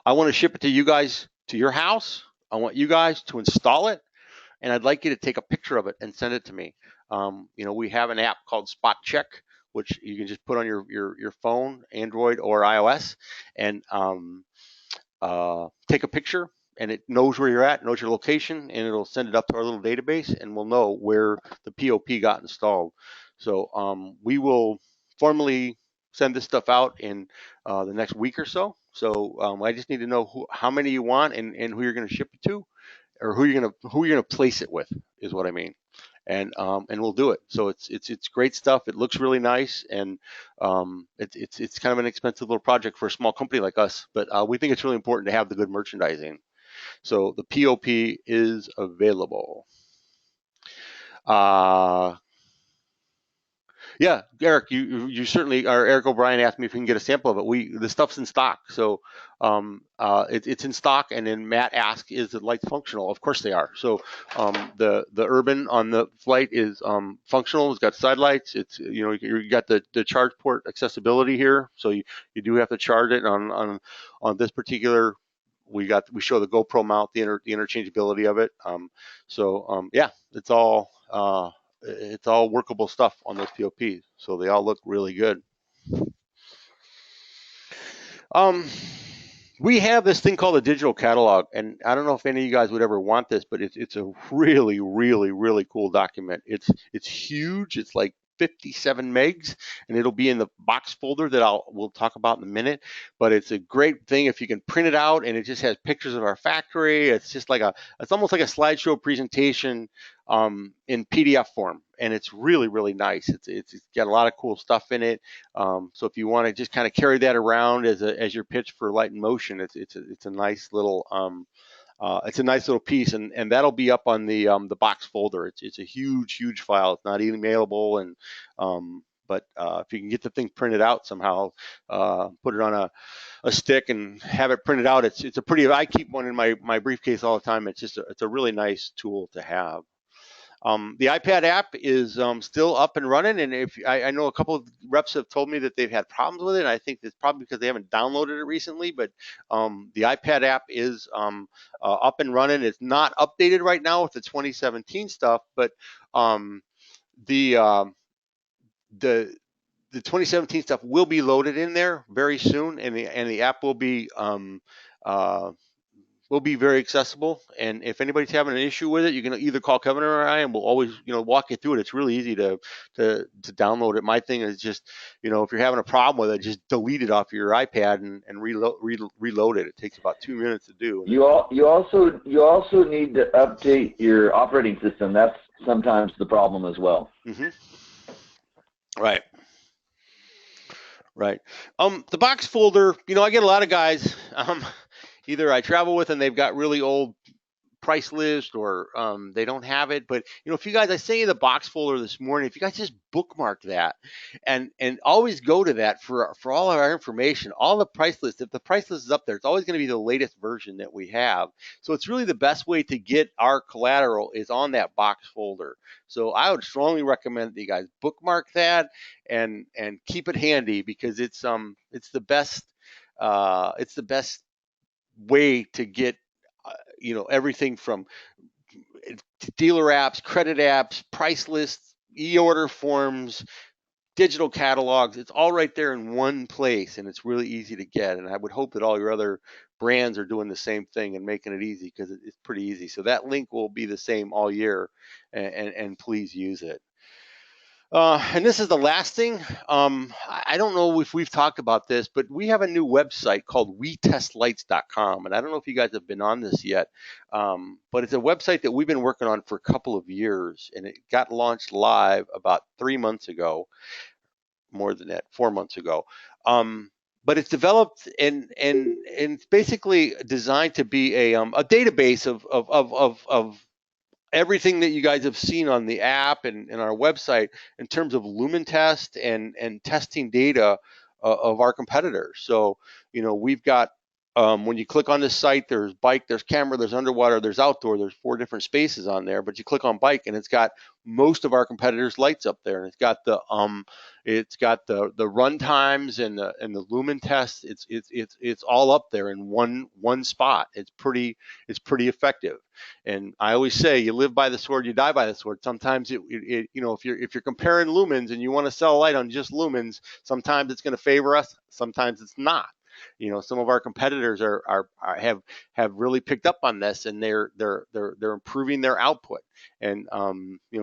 I want to ship it to you guys, to your house. I want you guys to install it, and I'd like you to take a picture of it and send it to me. We have an app called Spot Check, which you can just put on your phone, Android or iOS, and take a picture, and it knows where you're at, knows your location, and it'll send it up to our little database, and we'll know where the POP got installed. So we will formally send this stuff out in the next week or so. So I just need to know how many you want and who you're going to ship it to, or who you're going to place it with, is what I mean. And we'll do it. So it's great stuff. It looks really nice, and it's kind of an expensive little project for a small company like us, but we think it's really important to have the good merchandising. So the POP is available. Yeah, Eric, you certainly, or Eric O'Brien asked me if we can get a sample of it. The stuff's in stock, so it's in stock. And then Matt asked, "Is the lights functional?" Of course they are. So the Urban on the flight is functional. It's got side lights. It's you got the charge port accessibility here, so you do have to charge it on this particular. We show the GoPro mount, the interchangeability of it. Yeah, it's all workable stuff on those POPs, so they all look really good. Um, we have this thing called a digital catalog, and I don't know if any of you guys would ever want this, but it's a really, really, really cool document. It's huge. It's like 57 megs, and it'll be in the box folder that we'll talk about in a minute. But it's a great thing if you can print it out, and it just has pictures of our factory. It's almost like a slideshow presentation in PDF form, and it's really, really nice. It's got a lot of cool stuff in it. So if you want to just kind of carry that around as your pitch for Light in Motion, it's a nice little piece, and that'll be up on the box folder. It's a huge file. It's not emailable, and but if you can get the thing printed out somehow, put it on a stick and have it printed out. It's a pretty. I keep one in my briefcase all the time. It's a really nice tool to have. The iPad app is still up and running, and if I know a couple of reps have told me that they've had problems with it, and I think it's probably because they haven't downloaded it recently. But the iPad app is up and running. It's not updated right now with the 2017 stuff, but the uh, the the 2017 stuff will be loaded in there very soon, and the app uh, will be very accessible. And if anybody's having an issue with it, you can either call Kevin or I, and we'll always walk you through it. It's really easy to download it. My thing is just if you're having a problem with it, just delete it off your iPad and reload it. It takes about 2 minutes to do. You also need to update your operating system. That's sometimes the problem as well. Mm-hmm. Right. Right. The box folder, I get a lot of guys, either I travel with and they've got really old price list, or they don't have it. But if you guys, I sent you the box folder this morning, if you guys just bookmark that and always go to that for all of our information, all the price list. If the price list is up there, it's always going to be the latest version that we have. So it's really the best way to get our collateral is on that box folder. So I would strongly recommend that you guys bookmark that and keep it handy, because it's the best way to get everything from dealer apps, credit apps, price lists, e-order forms, digital catalogs. It's all right there in one place, and it's really easy to get. And I would hope that all your other brands are doing the same thing and making it easy, because it's pretty easy. So that link will be the same all year, and please use it. And this is the last thing. I don't know if we've talked about this, but we have a new website called WeTestLights.com. And I don't know if you guys have been on this yet, but it's a website that we've been working on for a couple of years, and it got launched live about 3 months ago, more than that, 4 months ago. But it's developed and it's basically designed to be a database of everything that you guys have seen on the app and our website in terms of lumen test and testing data of our competitors. So, we've got, when you click on this site, there's bike, there's camera, there's underwater, there's outdoor, there's 4 different spaces on there. But you click on bike, and it's got most of our competitors' lights up there, and it's got the run times and the lumen tests. It's all up there in one spot. It's pretty effective. And I always say, you live by the sword, you die by the sword. Sometimes if you're comparing lumens and you want to sell a light on just lumens, sometimes it's going to favor us, sometimes it's not. Some of our competitors have really picked up on this, and they're improving their output. And a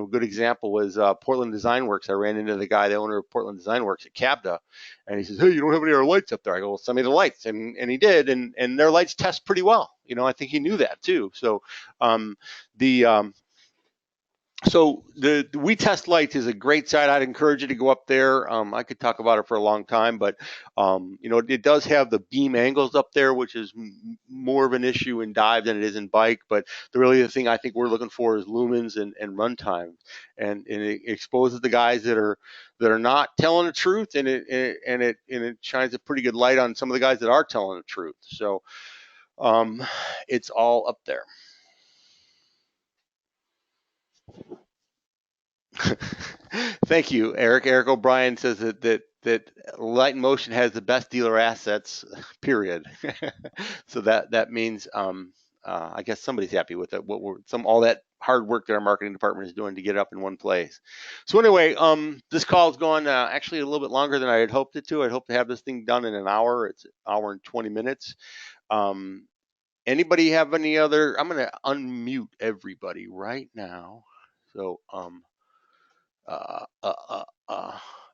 good example was Portland Design Works. I ran into the owner of Portland Design Works at Cabda, and he says, "Hey, you don't have any other lights up there?" I go, "Well, send me the lights," and he did, and their lights test pretty well. I think he knew that too. So the So the We Test Lights is a great site. I'd encourage you to go up there. I could talk about it for a long time, but it does have the beam angles up there, which is more of an issue in dive than it is in bike. But the thing I think we're looking for is lumens and run time, and it exposes the guys that are not telling the truth, and it shines a pretty good light on some of the guys that are telling the truth. So it's all up there. Thank you, Eric. Eric O'Brien says that Light in Motion has the best dealer assets. Period. So that means I guess somebody's happy with it. All that hard work that our marketing department is doing to get it up in one place. So anyway, this call's gone actually a little bit longer than I had hoped it to. I'd hoped to have this thing done in an hour. It's an hour and 20 minutes. Anybody have any other? I'm going to unmute everybody right now. So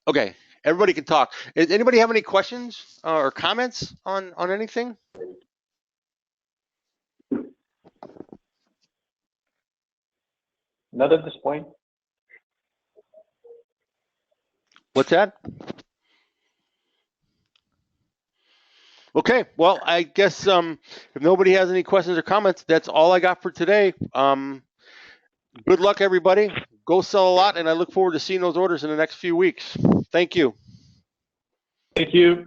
okay, everybody can talk. Anybody have any questions or comments on anything? Not at this point. What's that? Okay, well, I guess if nobody has any questions or comments, that's all I got for today. Good luck, everybody. Go sell a lot, and I look forward to seeing those orders in the next few weeks. Thank you. Thank you.